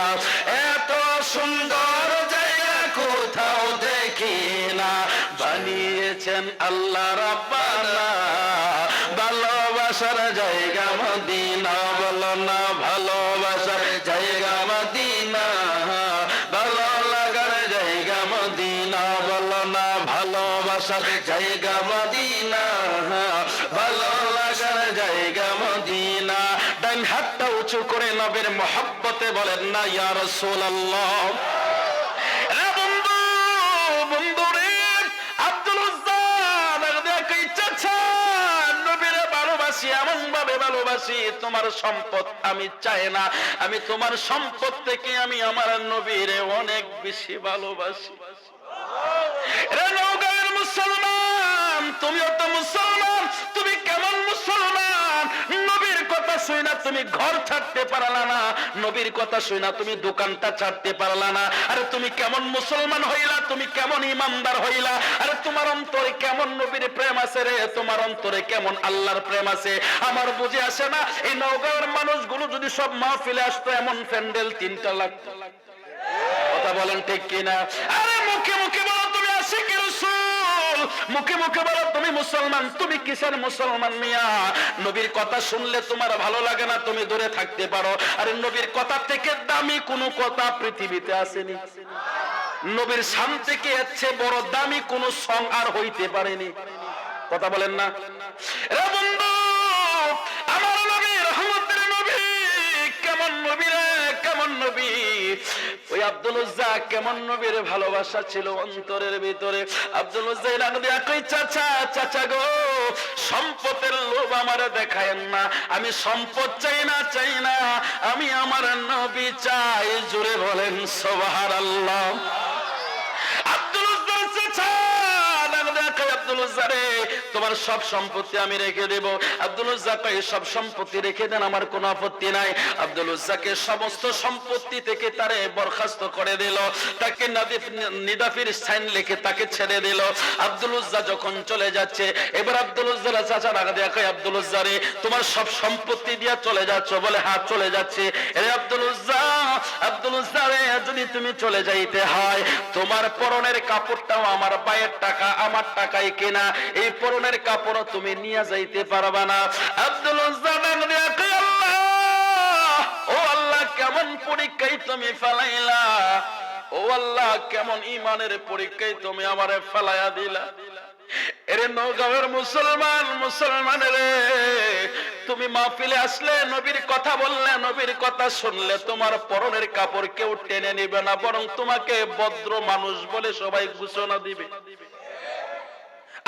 Speaker 1: এত সুন্দর জায়গা কোথাও দেখি না। বানিয়েছেন আল্লাহ রাব্বানা ভালোবাসার জায়গা মদিনা, বলো না ভালোবাসার জায়গা মদিনা, ভালো লাগার জায়গা মদিনা, বলো না ভালোবাসার জায়গা মদিনা, ভালো লাগার জায়গা মদিনা। ডান হাতটা উঁচু করে নবীর মহব্বতে বলেন না ইয়া রাসূলুল্লাহ। এ বন্ধু বন্ধু রে, আব্দুল উজ্জা দেখো চাচা, নবীরে ভালোবাসি, এমন ভাবে ভালোবাসি, তোমার সম্পদ আমি চাই না, আমি তোমার সম্পদ থেকে আমি আমার নবীরে অনেক বেশি ভালোবাসি। রে নওগাঁয়ের মুসলমান, তুমিও তো মুসলমান, তুমি কেমন মুসলমান? নবীর কথা শুই না তুমি ঘর ছাড়তে পারলা না, নবীর কথা শুই না তুমি দোকানটা ছাড়তে পারলা না। আরে তুমি কেমন মুসলমান হইলা, তুমি কেমন ইমানদার হইলা? আরে তোমার অন্তরে কেমন নবীর প্রেম আছে রে, তোমার অন্তরে কেমন আল্লাহর প্রেম আছে? আমার বুঝে আসে না, এই নওগাঁয়ের মানুষগুলো যদি সব মাহফিলে আসতো, এমন প্যান্ডেল 3টা লাগতো। কথা বলেন ঠিক কিনা? আরে মুখে মুখে বলো তুমি আশিকে রাসূল, মুখে মুখে বলো তুমি মুসলমান, তুমি কিসের মুসলমান মিয়া? নবীর কথা শুনলে তোমার ভালো লাগে না, তুমি দূরে থাকতে পারো। আরে নবীর কথা থেকে দামি কোনো কথা পৃথিবীতে আসেনি। নবীর শান থেকে এর চেয়ে বড় দামি কোনো সং আর হইতে পারেনি। কথা বলেন না? রে বন্ধু, আমার নবী রহমতের নবী, কেমন নবী রে, কেমন নবী? ওই আব্দুল উজ্জা কেমন নবীর ভালোবাসা ছিল অন্তরের ভিতরে। আব্দুল উজ্জা ডাক দিয়া কই চাচা চাচা গো, সম্পদের লোভ আমার দেখায়েন না, আমি সম্পদ চাই না চাই না, আমি আমার নবী চাই। জোরে বলেন সুবহানাল্লাহ। আব্দুল উজ্জা চাচা ডাক দিয়া কই আব্দুল উজ্জা রে, তোমার সব সম্পত্তি আমি রেখে দেব। আব্দুল উজ্জা কই সব সম্পত্তি রেখে দেন, আমার কোনো আপত্তি নাই। আব্দুল উজ্জাকে সমস্ত সম্পত্তি থেকে তারে বরখাস্ত করে দিল, তাকে নিদাফির সাইন লিখে তাকে ছেড়ে দিল। আব্দুল উজ্জা যখন চলে যাচ্ছে, এবার আব্দুল উজ্জার চাচা ডাক দিয়া কই আব্দুল উজ্জা রে, তোমার সব সম্পত্তি দিয়া চলে যাচ্ছ? বলে হ্যাঁ চলে যাচ্ছে। রে আব্দুল উজ্জা, আব্দুল উজ্জা রে, যদি তুমি চলে যাইতে হয়, তোমার পরনের কাপড়টাও আমার পায়ের টাকা, আমার টাকায় কেনা, এই পরনের কাপড়ও তুমি নিয়ে যাইতে পারবা না। আব্দুল উজ্জা ডাক দিয়া কই আল্লাহ, ও আল্লাহ, কেমন পরীক্ষায় তুমি ফেলাইলা, ও আল্লাহ, কেমন ইমানের পরীক্ষায় তুমি আমারে ফেলাইয়া দিলা। এরে নওগাঁয়ের মুসলমান, মুসলমানের তুমি মাহফিলে আসলে, নবীর কথা বললে, নবীর কথা শুনলে, তোমার পরনের কাপড় কেউ টেনে নিবে না, বরং তোমাকে ভদ্র মানুষ বলে সবাই ঘোষণা দিবে।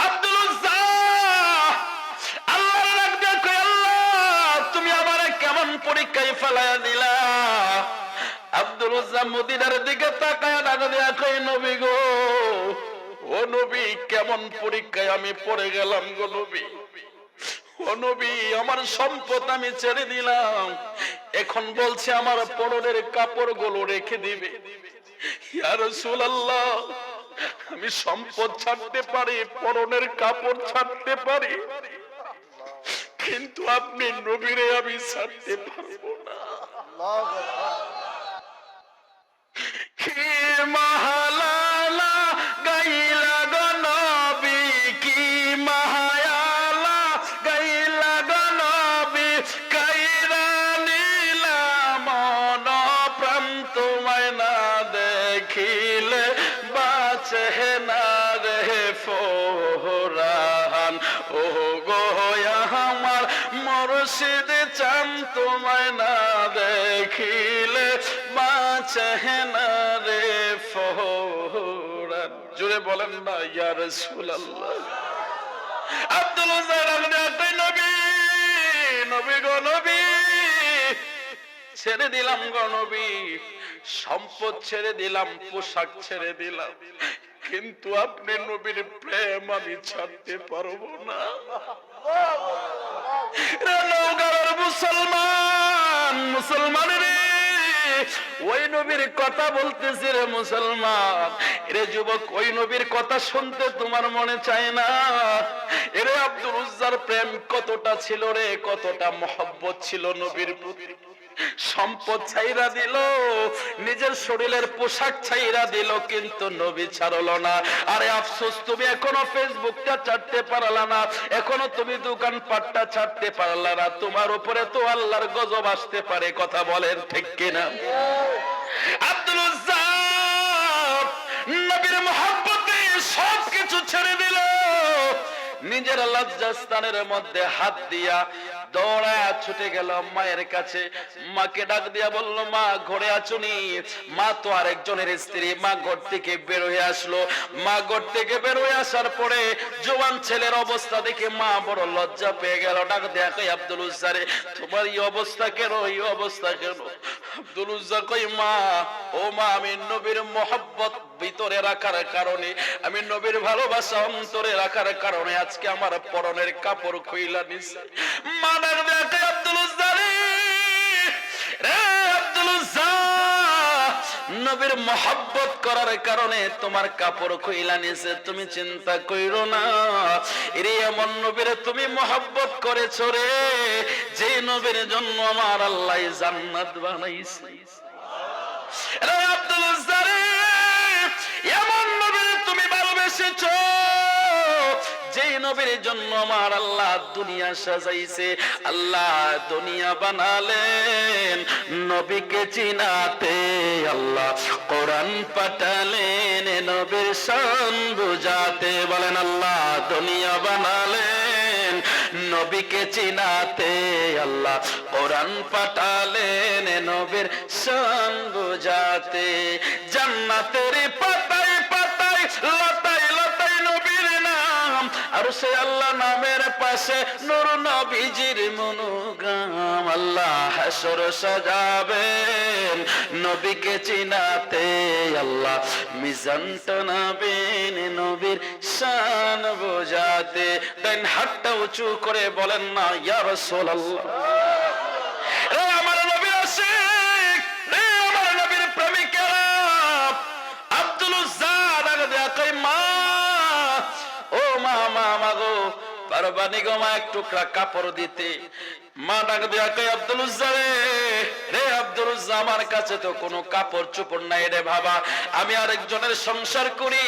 Speaker 1: আব্দুল উজ্জা আল্লাহর ডাক দিয়া কই আল্লাহ, তুমি আমারে কেমন পরীক্ষায় ফেলাইয়া দিলা। আব্দুল উজ্জা মদিনার দিকে তাকায় ডাক দিয়া কই নবী গো, ও নবী, কেমন পরীক্ষায় আমি পড়ে গেলাম গো নবী। ও নবী, আমার সম্পদ আমি ছেড়ে দিলাম, এখন বলছে আমার পরনের কাপড় গুলো রেখে দিবে। ইয়া রাসূলুল্লাহ, আমি সম্পদ ছাড়তে পারি, পরনের কাপড় ছাড়তে পারি, কিন্তু আপনি নবীরে আমি ছাড়তে পারবো না। কি মহালালা গাইলা গো নবী, কি মহায়ালা গাইলা গো নবী, কাইরা নীলা মন প্রাণ তোমায় না দেখিলে বাঁচে না রে ফোরান। ও গো আমার মুর্শিদ চান তোমায় না দেখিলে বাঁচে না রে ফোরান। জুড়ে বলেন না ইয়া রাসূলুল্লাহ। আব্দুল উজ্জার নবী, নবী গো নবী, ছেড়ে দিলাম গো নবী, সম্পদ ছেড়ে দিলাম, পোশাক ছেড়ে দিলাম, কিন্তু আপনি নবীর প্রেম আমি ছাড়তে পারবো না। মুসলমান, মুসলমান রে, ওই নবীর কথা বলতেছি রে মুসলমান। রে যুবক, ওই নবীর কথা শুনতে তোমার মনে চায় না? এরে আব্দুল উজ্জার প্রেম কতটা ছিল রে, কতটা মহব্বত ছিল নবীর প্রতি। সম্পদ ছাইরা দিল, নিজের শরীরের পোশাক ছাইরা দিল, কিন্তু নবী ছাড়লো না। আরে আফসোস, তুমি এখনো ফেসবুকটা ছাড়তে পারলা না, এখনো তুমি দোকানপাটটা ছাড়তে পারলা না। তোমার উপরে তো আল্লাহর গজব আসতে পারে, কথা বলেন ঠিক কিনা? আব্দুল উজ্জা নবীর মহব্বতে সবকিছু ছেড়ে দিল, নিজের লজ্জাস্থানের মধ্যে হাত দিয়া দৌড়ায় ছুটে গেল মায়ের কাছে। মাকে ডাক দিয়া বলল, মা ঘরে আছুনি? মা তো আরেকজনের স্ত্রী। মা ঘর থেকে বের হয়ে আসলো। মা ঘর থেকে বের হয়ে আসার পরে জওয়ান ছেলের অবস্থা দেখে মা বড় লজ্জা পেয়ে গেল। ডাক দেয়া কই, আব্দুল উজ্জা রে, তোমার এই অবস্থা কেন, এই অবস্থা কেন? আব্দুল উজ্জা কই, মা, ও মা, আমি নবীর মহব্বত ভিতরে রাখার কারণে, আমি নবীর ভালোবাসা অন্তরে রাখার কারণে আজকে আমার পরনের কাপড় খুইলা নিছে। মা ডাক দেয়া কই, আব্দুল উজ্জা রে, আব্দুল উজ্জা, নবীর মহব্বত করার কারণে তোমার কাপড় খুইলা নিছে, তুমি চিন্তা কইরো না। এরে এমন নবীরে তুমি মহব্বত করেছো রে, যে নবীর জন্য আমার আল্লাহ জান্নাত বানাইছে। রে আব্দুল উজ্জা রে, এমন নবীরে তুমি ভালোবেসেছো, যেই নবীর জন্য আমার আল্লাহ দুনিয়া সাজাইছে। আল্লাহ দুনিয়া বানালেন নবীকে চিনাতে, আল্লাহ কোরআন পাঠালেন নবীর শান বুঝাতে। বলেন, আল্লাহ দুনিয়া বানালেন নবীকে চিনাতে, আল্লাহ কোরআন পাঠালেন নবীর শান বুঝাতে। জান্নাতের পাতায় পাতায় লতায় লতায় নবীর নাম, আর সে আল্লাহ নামের পাশে নূর নবীজির মনোগ্রাম। আল্লাহ হাসর সাজাবেন নবীকে চিনাতে, আল্লাহ মিজান টানাবেন নবীর শান বোঝাতে। দেন হাতটা উঁচু করে বলেন না ইয়া রাসূলুল্লাহ। রে আমার নবীর আশিক, রে আমার নবীর প্রেমিকেরা, আব্দুল উজ্জা ডাক দেয়া কই, মা, ও মা, মা, মা গো, পারবানি গো মা এক টুকরা কাপড় দিতে? মা ডাক দেয়া কই, আব্দুল উজ্জা রে, রে আব্দুল উজ্জা, আমার কাছে তো কোনো কাপড় চোপড় নাই রে বাবা, আমি আরেকজনের সংসার করি।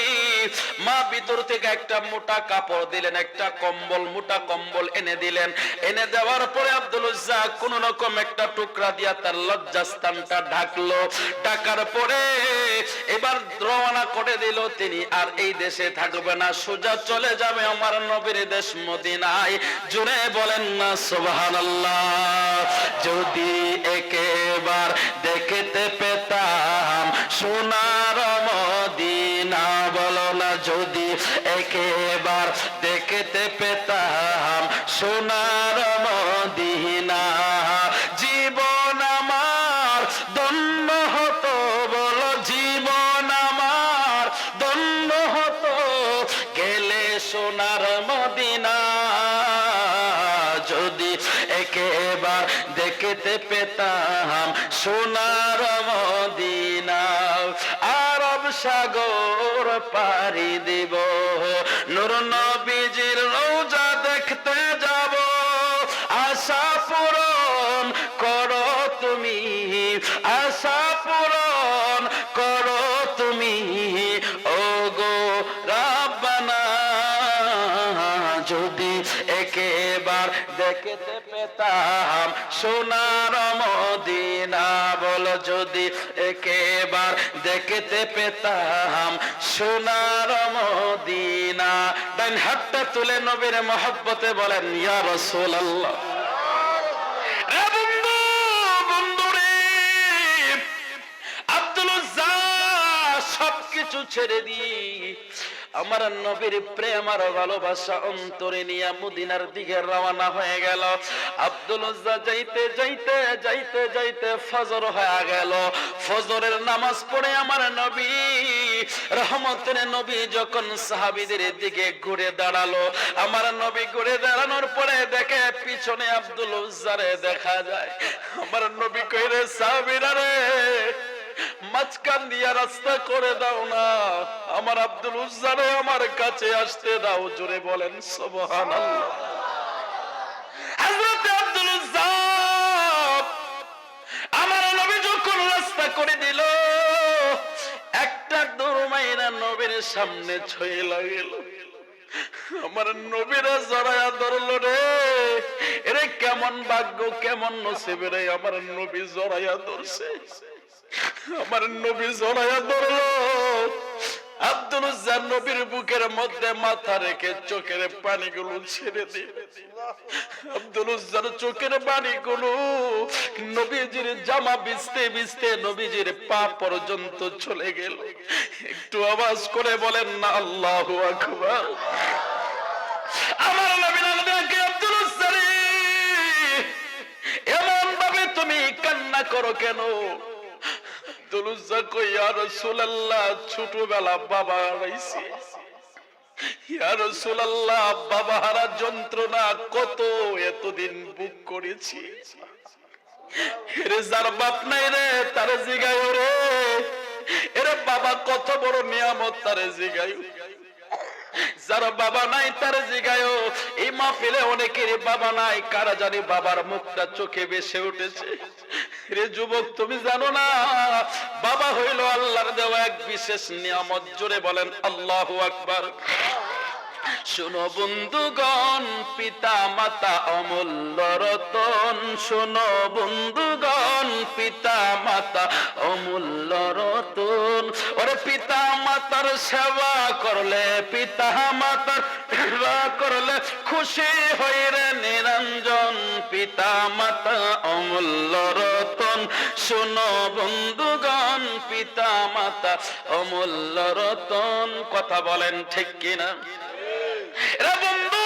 Speaker 1: মা ভিতর থেকে একটা মোটা কাপড় দিলেন, একটা কম্বল, মোটা কম্বল এনে দিলেন। এনে দেওয়ার পরে আব্দুল উজ্জা কোন রকম একটা টুকরা দিয়া তার লজ্জাস্থানটা ঢাকলো। ঢাকার পরে এবার রওনা করে দিল, তিনি আর এই দেশে থাকবে না, সোজা চলে যাবে আমার নবীর দেশ মদিনায়। জুড়ে বলেন না সুবহানাল্লাহ। যদি একেবার দেখতে পেতাম সোনার মদিনা, বলো না, যদি একেবার দেখতে পেতাম সোনার মদিনা, জীবন আমার ধন্য হতো, বলো, জীবন আমার ধন্য হতো, গেলে সোনার মদিনা। যদি একেবার দেখতে পেতাম সোনার মদিনা, আরব সাগর পাড়ি দিব, নূর নবীজির রওজা দেখতে যাব, দেখতে পেতাম সোনার মদিনা, বলো যদি একেবার দেখতে পেতাম সোনার মদিনা। ডান হাতটা তুলে নবীর মহব্বতে বলেন ইয়া রাসূলুল্লাহ। সবকিছু ছেড়ে দিয়ে আমার নবীর প্রেম আর ভালোবাসা অন্তরে নিয়ে মদিনার দিকে রওনা হয়ে গেল। আব্দুল উজ্জা যাইতে যাইতে যাইতে যাইতে ফজর হয়ে গেল। ফজরের নামাজ পড়ে আমার নবী রহমতের নবী যখন সাহাবীদের দিকে ঘুরে দাঁড়ালো, আমার নবী ঘুরে দাঁড়ানোর পরে দেখে পিছনে আব্দুল উজ্জারে দেখা যায়। আমার নবী কইরে সাহাবীরা রে, মাঝখান দিয়া রাস্তা করে দাও না, আমার আব্দুল উজ্জারে আমার কাছে আসতে দাও। জোরে বলেন সুবহানাল্লাহ। হযরত আব্দুল উজ্জা আমার নবী যখন রাস্তা করে দিল, একটা দৌড় মাইরা নবীর সামনে ছুঁয়ে লাগিল। আমার নবীরা জড়ায়া ধরল রে, এরে কেমন ভাগ্য কেমন নসিব রে, আমার নবী জড়ায়া ধরছে। আমার নবী জড়ায়া ধরলো। আব্দুল উজ্জা নবীর বুকের মধ্যে মাথা রেখে চোখের পানিগুলো ছেড়ে দিল। আব্দুল উজ্জার চোখের পানিগুলো নবীজির জামা ভিজতে ভিজতে নবীজির পা পর্যন্ত চলে গেল। একটু আওয়াজ করে বলেন না আল্লাহু আকবার। আমার নবী নাকি আব্দুল উজ্জা রে, এমন ভাবে তুমি কান্না করো কেন? আব্দুল উজ্জা কই ইয়া রাসূলুল্লাহ, ছোটবেলা বাবা হারাইছি। ইয়া রাসূলুল্লাহ, বাবা হারা যন্ত্রণা কত এতদিন বুক করেছি। এরে যার বাপ নাই রে তারে জিগায় রে, এরে বাবা কত বড় নিয়ামত তারে জিগায়। যার বাবা নাই তার জিগায়ও। এই মাহফিলে অনেকেরই বাবা নাই, কারা জানি বাবার মুখটা চোখে ভেসে উঠেছে। রে যুবক, তুমি জানো না বাবা হইল আল্লাহর দেওয়া এক বিশেষ নিয়ামত। জোরে বলেন আল্লাহু আকবার। শোনো বন্ধুগণ, পিতা মাতা অমূল্য রতন। শোনো বন্ধুগণ, পিতা মাতা অমূল্য রতন। ওরে পিতা মাতার সেবা করলে, পিতা মাতার সেবা করলে খুশি হই রে নিরঞ্জন। পিতা মাতা অমূল্য রতন। শোনো বন্ধুগণ, পিতা মাতা অমূল্য রতন। কথা বলেন ঠিক কিনা? বন্ধু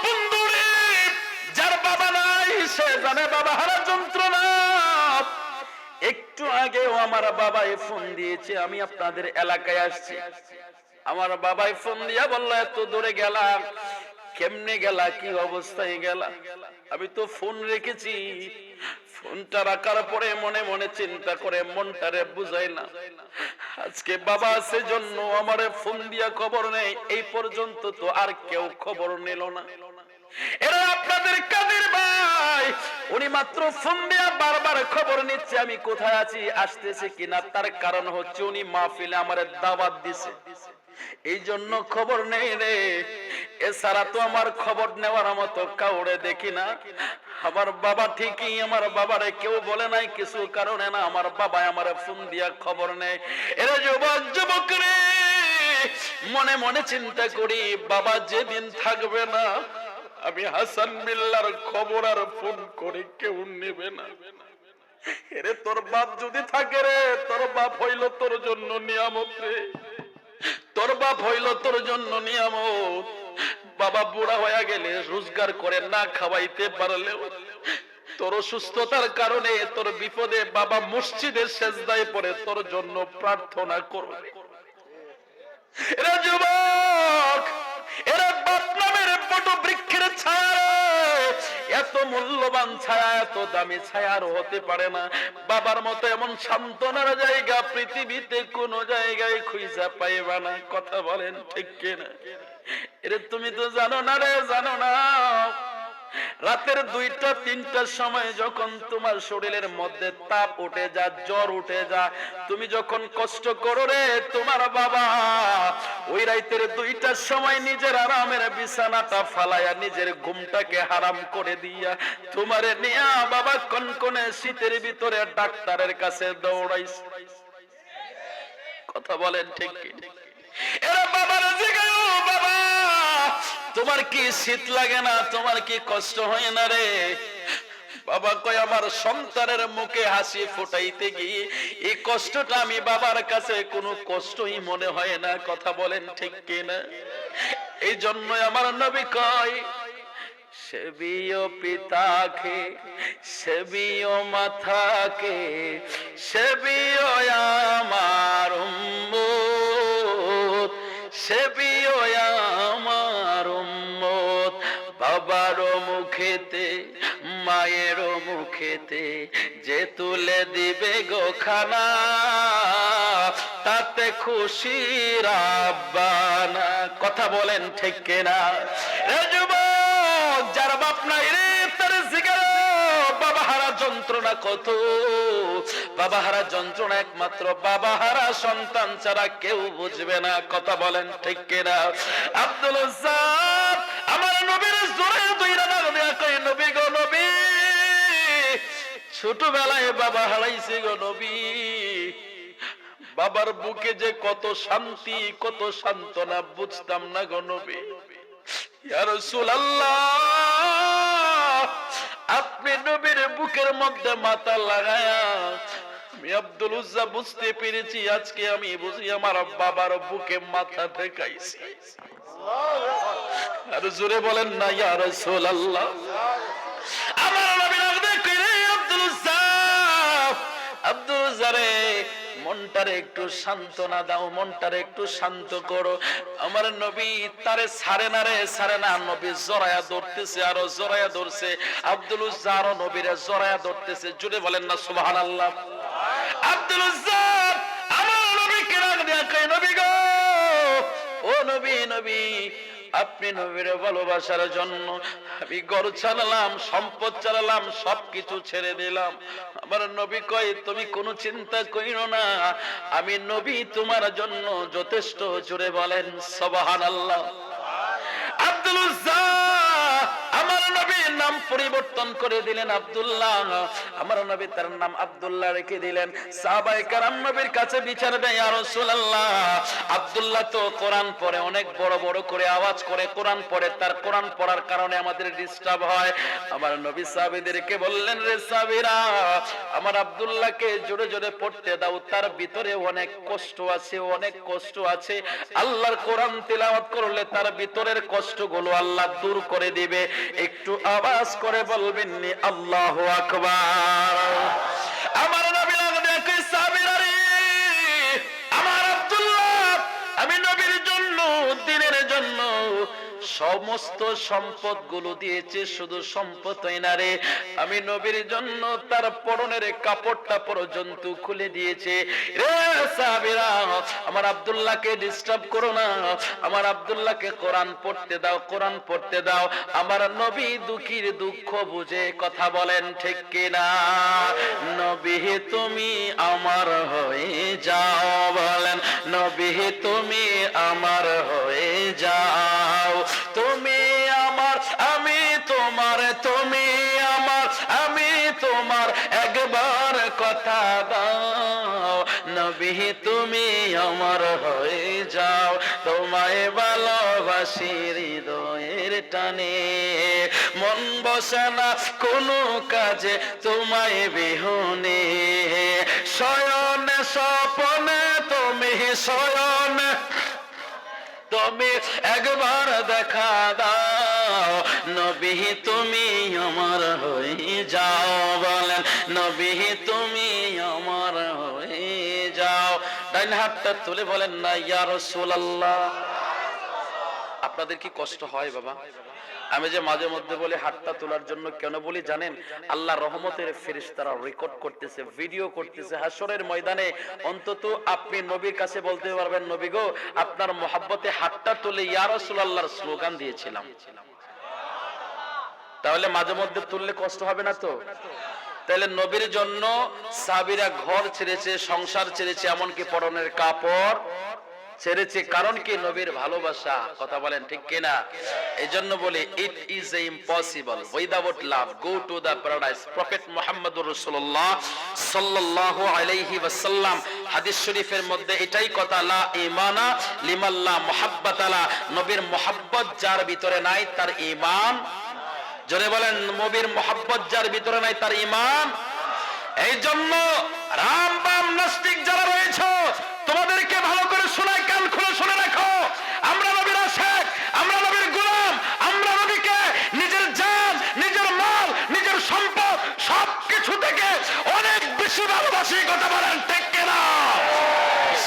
Speaker 1: বন্ধু রে, যার বাবা নাই সে জানে বাবা হারা যন্ত্রণা। একটু আগেও আমার বাবাই ফোন দিয়েছে, আমি আপনাদের এলাকায় আসছি। আমার বাবাই ফোন দিয়া বলল এত দূরে গেলা, কেমনে গেলা, কি অবস্থায় গেলা? আমি তো ফোন রেখেছি। ফোনটা রাখার পরে মনে মনে চিন্তা করে মনটারে বুঝাই না, আজকে বাবা আছে জন্য আমারে ফোন দিয়া খবর নেই। এই পর্যন্ত তো আর কেউ খবর নিল না। এরা আপনাদের কাদের ভাই, উনি মাত্র ফোন দিয়া বারবার খবর নিচ্ছে আমি কোথায় আছি, আসতেছে কিনা। তার কারণ হচ্ছে উনি মাহফিলে আমারে দাওয়াত দিছে, এই জন্য খবর নেই রে। এছাড়া তো আমার খবর নেওয়ার মতো কাউরে দেখি না। আমার বাবা ঠিকই, আমার বাবারে কেউ বলে নাই কিছু কারণে না, আমার বাবা আমারে ফোন দিয়া খবর নেয়। এরা যুবক যুবক রে, মনে মনে চিন্তা করি বাবা যেদিন থাকবে না, আমি হাসান বিল্লার খবর আর ফোন করে কেউ নেবে না। এরে তোর বাপ যদি থাকে রে, তোর বাপ হইল তোর জন্য নিয়ামত রে, তোর বাপ হইল তোর জন্য নিয়ামত। বাবা বুড়া হয়ে গেলে রোজগার করে না খাওয়াইতে পারলেও তোর অসুস্থতার কারণে তোর বিপদে বাবা মসজিদের সেজদায় পড়ে তোর জন্য প্রার্থনা করবে। এরা যুবক, এরা বাপ নামের বট বৃক্ষের ছায়া, এত মূল্যবান ছায়া, এত দামি ছায়া আর হতে পারে না। বাবার মতো এমন সান্ত্বনার জায়গা পৃথিবীতে কোন জায়গায় খুঁজা পাইবা না। কথা বলেন ঠিক কিনা? এরে তুমি তো জানো না রে, জানো না রাতের 2টা 3টার সময় যখন তোমার শরীরের মধ্যে তাপ উঠে যায়, জ্বর উঠে যায়, তুমি যখন কষ্ট করো রে তোমার বাবা ওই রাতের 2টার সময় নিজের আরামের বিছানাটা ফালায়া নিজের ঘুমটাকে হারাম করে দিয়া তোমারে নিয়া বাবা কনকনে শীতের ভিতরে ডাক্তারের কাছে দৌড়াইছে। কথা বলেন ঠিক কি? এরা বাবার জিগায়ো, বাবা তোমার কি শীত লাগে না, তোমার কি কষ্ট হয় না রে? বাবা কয় আমার সন্তানের মুখে হাসি ফোটাইতে গিয়ে এই কষ্টটা আমি বাবার কাছে কোনো কষ্টই মনে হয় না। কথা বলেন ঠিক কিনা? এই জন্য আমার নবী কয় সেবিও পিতাকে, সেবিও মাথাকে, সেবিও আমার উম্মত, সেবিও আমার উম্মত। বাবার মুখেতে মায়ের মুখেতে যে তুলে দিবে গো খানা তাতে খুশি রাব্বানা। কথা বলেন ঠিক কিনা? এ যুবক যার বাপ নাই রে তার জিগার বাবা হারা যন্ত্রণা কত। বাবা হারা যন্ত্রণা একমাত্র বাবা হারা সন্তান ছাড়া কেউ বুঝবে না। কথা বলেন ঠিক কিনা? আব্দুল উজ্জাব আমার নবীর জোরে দইরা না দেয়া কই নবী গো নবী ছোটবেলায় বাবা হারাইছে গো নবী। বাবার বুকে যে কত শান্তি কত সান্ত্বনা বুঝতাম না গো নবী। ইয়া রাসূলুল্লাহ আপনি নবীর বুকের মধ্যে মাথা লাগায়া আমি আব্দুল উজ্জা বুঝতে পেরেছি আজকে আমি বুঝি আমার বাবার বুকে মাথা ঠেকাইছি। আর জোরে বলেন না ইয়া রাসূলুল্লাহ। আমার নবী রাখবে কইরে আব্দুল উজ্জা, আব্দুল উজ্জা রে মনটারে একটু সান্ত্বনা দাও, মনটারে একটু শান্ত করো। আমার নবী তারে ছাড়ে না রে, ছাড়ে না। নবী জড়ায়া ধরতেছে, আরো জড়ায়া ধরছে। আব্দুল উজ্জা আরো নবীরে জড়ায়া ধরতেছে। জোরে বলেন না সুবহানাল্লাহ। আব্দুল উজ্জা আমার নবীকে রাখ দেয়া কই নবী গো ও নবী, নবী আপনি নবীর ভালোবাসার জন্য আমি ঘর ছাড়লাম, সম্পদ ছাড়লাম, সবকিছু ছেড়ে দিলাম। আমার নবী কয় তুমি কোনো চিন্তা কইরো না, আমি নবী তোমার জন্য যথেষ্ট। জোরে বলেন সুবহানাল্লাহ। আব্দুল উজ্জা আমার নবীর নাম পরিবর্তন করে দিলেন আব্দুল্লাহ। আমার নবী তার নাম আব্দুল্লাহ রেখে দিলেন। সাহাবায়ে কেরাম নবীর কাছে বিচার দেয় ইয়া রাসূলুল্লাহ আব্দুল্লাহ তো কোরআন পড়ে, অনেক বড় বড় করে আওয়াজ করে কোরআন পড়ে, তার কোরআন পড়ার কারণে আমাদের ডিস্টার্ব হয়। আমার নবী সাহাবীদেরকে বললেন রে সাহাবীরা আমার আব্দুল্লাহকে জোরে জোরে পড়তে দাও, তার ভিতরে অনেক কষ্ট আছে, অনেক কষ্ট আছে। আল্লাহর কোরআন তিলাওয়াত করলে তার ভিতরের কষ্টগুলো আল্লাহ দূর করে দিবে। একটু আওয়াজ করে বলবেন নি আল্লাহু আকবার। আমার নবী দেখে সাহাবীরা রে আমার আব্দুল্লাহ আমি নবীর জন্য দিনের জন্য সমস্ত সম্পদ গুলো দিয়েছে, শুধু সম্পদই না রে আমি নবীর জন্য তার পরনের কাপড়টা পর্যন্ত খুলে দিয়েছে। রে সাহাবীরা আমার আব্দুল্লাহকে ডিস্টার্ব করো না, আমার আব্দুল্লাহকে কোরআন পড়তে দাও, কোরআন পড়তে দাও। আমার নবী দুঃখীর দুঃখ বুঝে। কথা বলেন ঠিক কিনা? নবী তুমি আমার হয়ে যাও, বলেন নবী তুমি আমার হয়ে যাও। তুমি আমার আমি তোমার, তুমি আমার আমি তোমার, একবার কথা দাও নবী তুমি আমার হয়ে যাও। তোমায় ভালোবাসি হৃদয়ের টানে, মন বসে না কোনো কাজে তোমায় বিহনে। শয়নে স্বপনে তুমি শয়নে তুমি একবার দেখা দাও নবী তুমি আমার হয়ে যাও, বলেন নবী তুমি আমার হয়ে যাও। ডাইন হাতটা তুলে বলেন না ইয়া রাসূলুল্লাহ। আপনাদের কি কষ্ট হয় বাবা? আমি যে মাঝে মধ্যে বলি হাতটা তোলার জন্য, কেন বলি জানেন? আল্লাহর রহমতের ফেরেশতারা রেকর্ড করতেছে, ভিডিও করতেছে। হাশরের ময়দানে অন্তত আপনি নবীর কাছে বলতে পারবেন নবী গো আপনার মহব্বতে হাতটা তুলে ইয়া রাসূলুল্লাহর স্লোগান দিয়েছিলাম। তাহলে মাঝে মধ্যে তুললে কষ্ট হবে না তো? তাহলে নবীর জন্য সাহাবীরা ঘর ছেড়েছে, সংসার ছেড়েছে, এমনকি পরনের কাপড় ছেড়েছে। কারণ কি? নবীর ভালোবাসা। কথা বলেন ঠিক কিনা? এজন্য বলি it is impossible without love go to the paradise. Prophet মুহাম্মদুর রাসূলুল্লাহ সাল্লাল্লাহু আলাইহি ওয়াসাল্লাম হাদিস শরীফের মধ্যে এটাই কথা, লা ঈমানা লিমান লা মুহাব্বাতা লা। নবীর মুহাব্বত যার ভিতরে নাই তার ঈমান, জোরে বলেন, নবীর মুহাব্বত যার ভিতরে নাই তার ঈমান। এই জন্য রাম বাম নাস্তিক যারা রয়েছে, তোমাদেরকে ভালো করে শোনায়, কান খুলে শুনে রাখো। আমরা নবীর আশিক, আমরা নবীর গোলাম, আমরা নবীকে নিজের জান, নিজের মাল, নিজের সম্পদ সবকিছু থেকে অনেক বেশি ভালোবাসি। কথা বলেন ঠিক কিনা?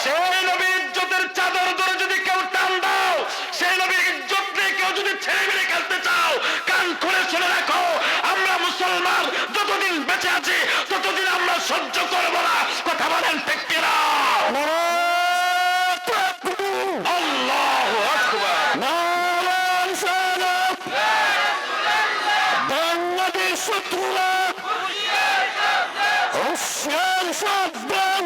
Speaker 1: সেই নবীর ইজ্জতের চাদর ধরে যদি কেউ টান দাও, সেই নবীর ইজ্জত নিয়ে কেউ যদি ছেড়ে মেরে খেলতে চাও, কান খুলে শুনে রাখো, আমরা মুসলমান যতদিন বেঁচে আছি ততদিন আমরা সহ্য করব না। কথা বলেন ঠিক কিনা? আল্লাহু আকবার।
Speaker 2: বাংলাদেশ শত্রুরা হুঁশিয়ার সাবধান।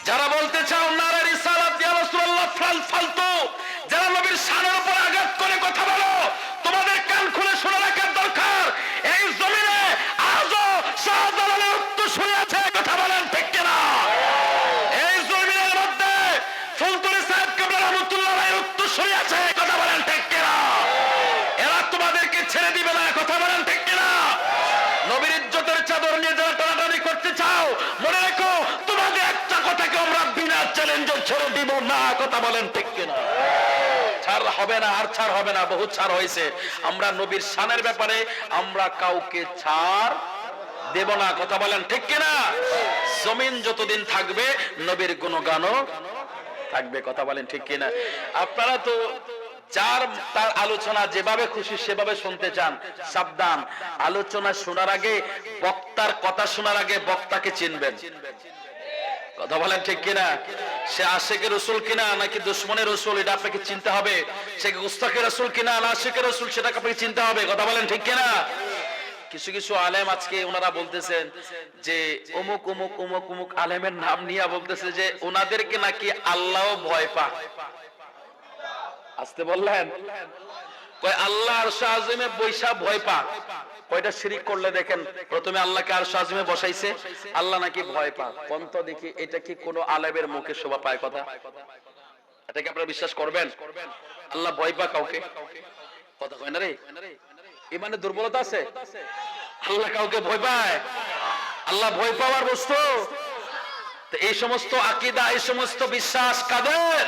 Speaker 1: যারা বলতে চাও নারে রিসালাত ইয়া রাসূলুল্লাহ ফালতু, যারা নবীর শানের উপর আঘাত করে কথা বলো, তোমাদের কান খুলে শুনে রাখার দরকার। এই জমিনে আজও শাহজালালের উত্তরসূরি আছে। কথা বলেন ঠিক কিনা? এই জমিনের মধ্যে ফুলতলি সাহেব কেবলা রহমাতুল্লাহ আলাইহির উত্তরসূরি আছে। কথা বলেন ঠিক কিনা? এরা তোমাদেরকে ছেড়ে দিবে না। কথা বলেন ঠিক কিনা? নবীর ইজ্জতের চাদর নিয়ে যারা টানাটানি করতে চাও, মনে রেখো তোমাদের একটা কথাকে আমরা বিনা চ্যালেঞ্জে ছেড়ে দিব না। কথা বলেন ঠিক কিনা? ছাড় হবে না, আর ছাড় হবে না, বহুত ছাড় হয়েছে। আমরা নবীর শানের ব্যাপারে আমরা কাউকে ছাড় দেব না। কথা বলেন ঠিক কিনা? জমিন যতদিন থাকবে নবীর গুণগানও থাকবে। কথা বলেন ঠিক কিনা? আপনারা তো যার তার আলোচনা যেভাবে খুশি সেভাবে শুনতে চান, সাবধান। আলোচনা শোনার আগে, বক্তার কথা শোনার আগে বক্তাকে চিনবেন। কথা বলেন ঠিক কিনা? সে আশিকের রাসূল কিনা নাকি দুশমনের রাসূল, এটা আপনাকে চিনতে হবে। সে গুস্তাখের রাসূল কিনা না আশিকের রাসূল, সেটা আপনাকে চিনতে হবে। কথা বলেন ঠিক কিনা? কিছু কিছু আলেম আজকে ওনারা বলতেছেন যে অমুক অমুক অমুক অমুক আলেমের নাম নিয়ে বলতেছে যে ওনাদেরকে নাকি আল্লাহ ভয় পায়। আসতে বললেন, কয় আল্লাহ আরশ আযমে বৈশা ভয় পা। কয়টা শিরিক করলে দেখেন, প্রথমে আল্লাহকে আরশ আযমে বসাইছে, আল্লাহ নাকি ভয় পা। কোনটা দেখি এটা কি কোন আলেমের মুখে শোভা পায়? কথা এটা কি আপনারা বিশ্বাস করবেন? আল্লাহ ভয় পা কাউকে? কথা কয় না রে, ইমানে দুর্বলতা আছে। আল্লাহ কাউকে ভয় পায়? আল্লাহ ভয় পাওয়ার বস্তু? তো এই সমস্ত আকীদা, এই সমস্ত বিশ্বাস কাদের?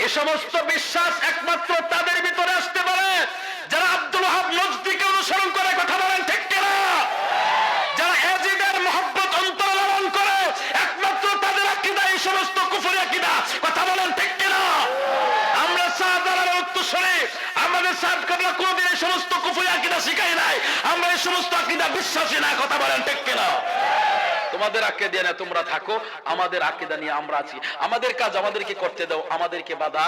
Speaker 1: এই সমস্ত বিশ্বাস একমাত্র তাদের ভিতরে আসতে পারে যারা আব্দুল ওয়াহাব নজদীকে অনুসরণ করে। কথা বলেন ঠিক কিনা? যারা ইয়াজিদের মহব্বত অন্তরে লালন করে, একমাত্র তাদের আকীদা এই সমস্ত কুফরি আকীদা। কথা বলেন ঠিক কিনা? আমরা শাহজালালের উত্তরসূরি, আমাদের সাহেব কেবলা কোনদিন এই সমস্ত কুফরি আকীদা শিখাই নাই। আমরা এই সমস্ত আকীদা বিশ্বাসী না। কথা বলেন ঠিক কিনা? তোমাদের আকীদা নিয়ে তোমরা থাকো, আমাদের আকীদা নিয়ে আমরা আছি। আমাদের কাজ আমাদেরকে করতে দাও, আমাদেরকে বাধা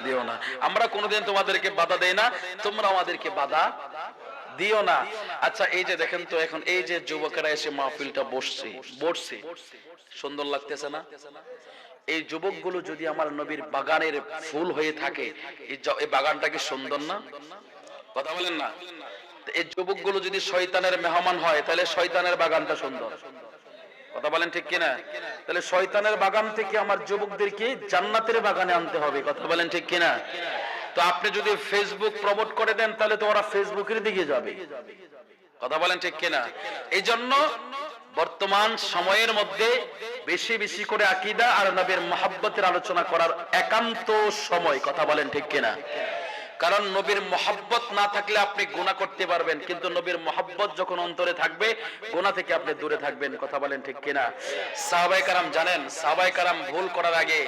Speaker 1: দিও না। আমরা কোনোদিন তোমাদেরকে বাধা দেই না, তোমরা আমাদেরকে বাধা দিও না। আচ্ছা, এই যে দেখেন তো, এখন এই যে যুবকেরা এসে মাহফিলটা বসছে, সুন্দর লাগতেছে না? এই যুবকগুলো যদি আমার নবীর বাগানের ফুল হয়ে থাকে, এই বাগানটা কি সুন্দর না? কথা বলেন না? এই যুবকগুলো যদি শয়তানের মেহমান হয়, তাহলে শয়তানের বাগানটা সুন্দর। কথা বলেন ঠিক কিনা? তাহলে শয়তানের বাগান থেকে আমার যুবকদেরকে জান্নাতের বাগানে আনতে হবে। কথা বলেন ঠিক কিনা? তো আপনি যদি ফেসবুক প্রমোট করে দেন, তাহলে তো ওরা ফেসবুকের দিকে যাবে। কথা বলেন ঠিক কিনা? এই জন্য বর্তমান সময়ের মধ্যে বেশি বেশি করে আকীদা আর নবীর মুহাব্বতের আলোচনা করার একান্ত সময়। কথা বলেন ঠিক কিনা? কারণ নবীর মুহাব্বত না থাকলে আপনি গুনাহ করতে পারবেন, কিন্তু নবীর মুহাব্বত যখন অন্তরে থাকবে, গুনাহ থেকে আপনি দূরে থাকবেন। কথা বলেন ঠিক কিনা? সাহাবায়ে কেরাম জানেন, সাহাবায়ে কেরাম ভুল করার আগে,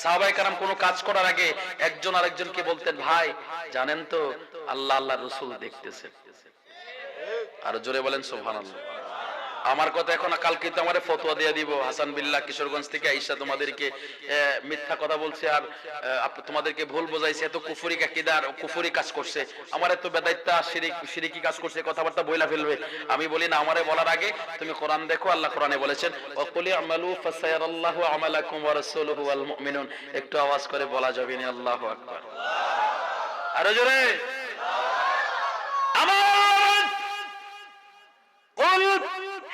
Speaker 1: সাহাবায়ে কেরাম কোনো কাজ করার আগে একজন আরেকজনকে বলতেন, ভাই জানেন তো আল্লাহ আল্লাহর রাসূল দেখতেছেন। আর জোরে বলেন সুবহানাল্লাহ। আমার কথা এখন কালকে তো আমারে ফতোয়া দিয়ে দিব হাসান বিল্লাহ কিশোরগঞ্জ থেকে আইসা তোমাদেরকে মিথ্যা কথা বলছে আর তোমাদেরকে ভুল বোঝাইছে, এত কুফরি আকীদার কুফরি কাজ করছে, আমার এত বেদাইত্তা শিরকি কাজ করছে, কথাবার্তা বইলা ফেলবে। আমি বলি না, আমারে বলার আগে তুমি কোরআন দেখো। আল্লাহ কোরআনে বলেছেন ওয়াকুলি আমালু ফাসায়ারাল্লাহু আমালাকুম ওয়া রাসূলুহু ওয়াল মুমিনুন। একটু আওয়াজ করে বলা যাবে না আল্লাহু আকবার? আরো জোরে আমার কুল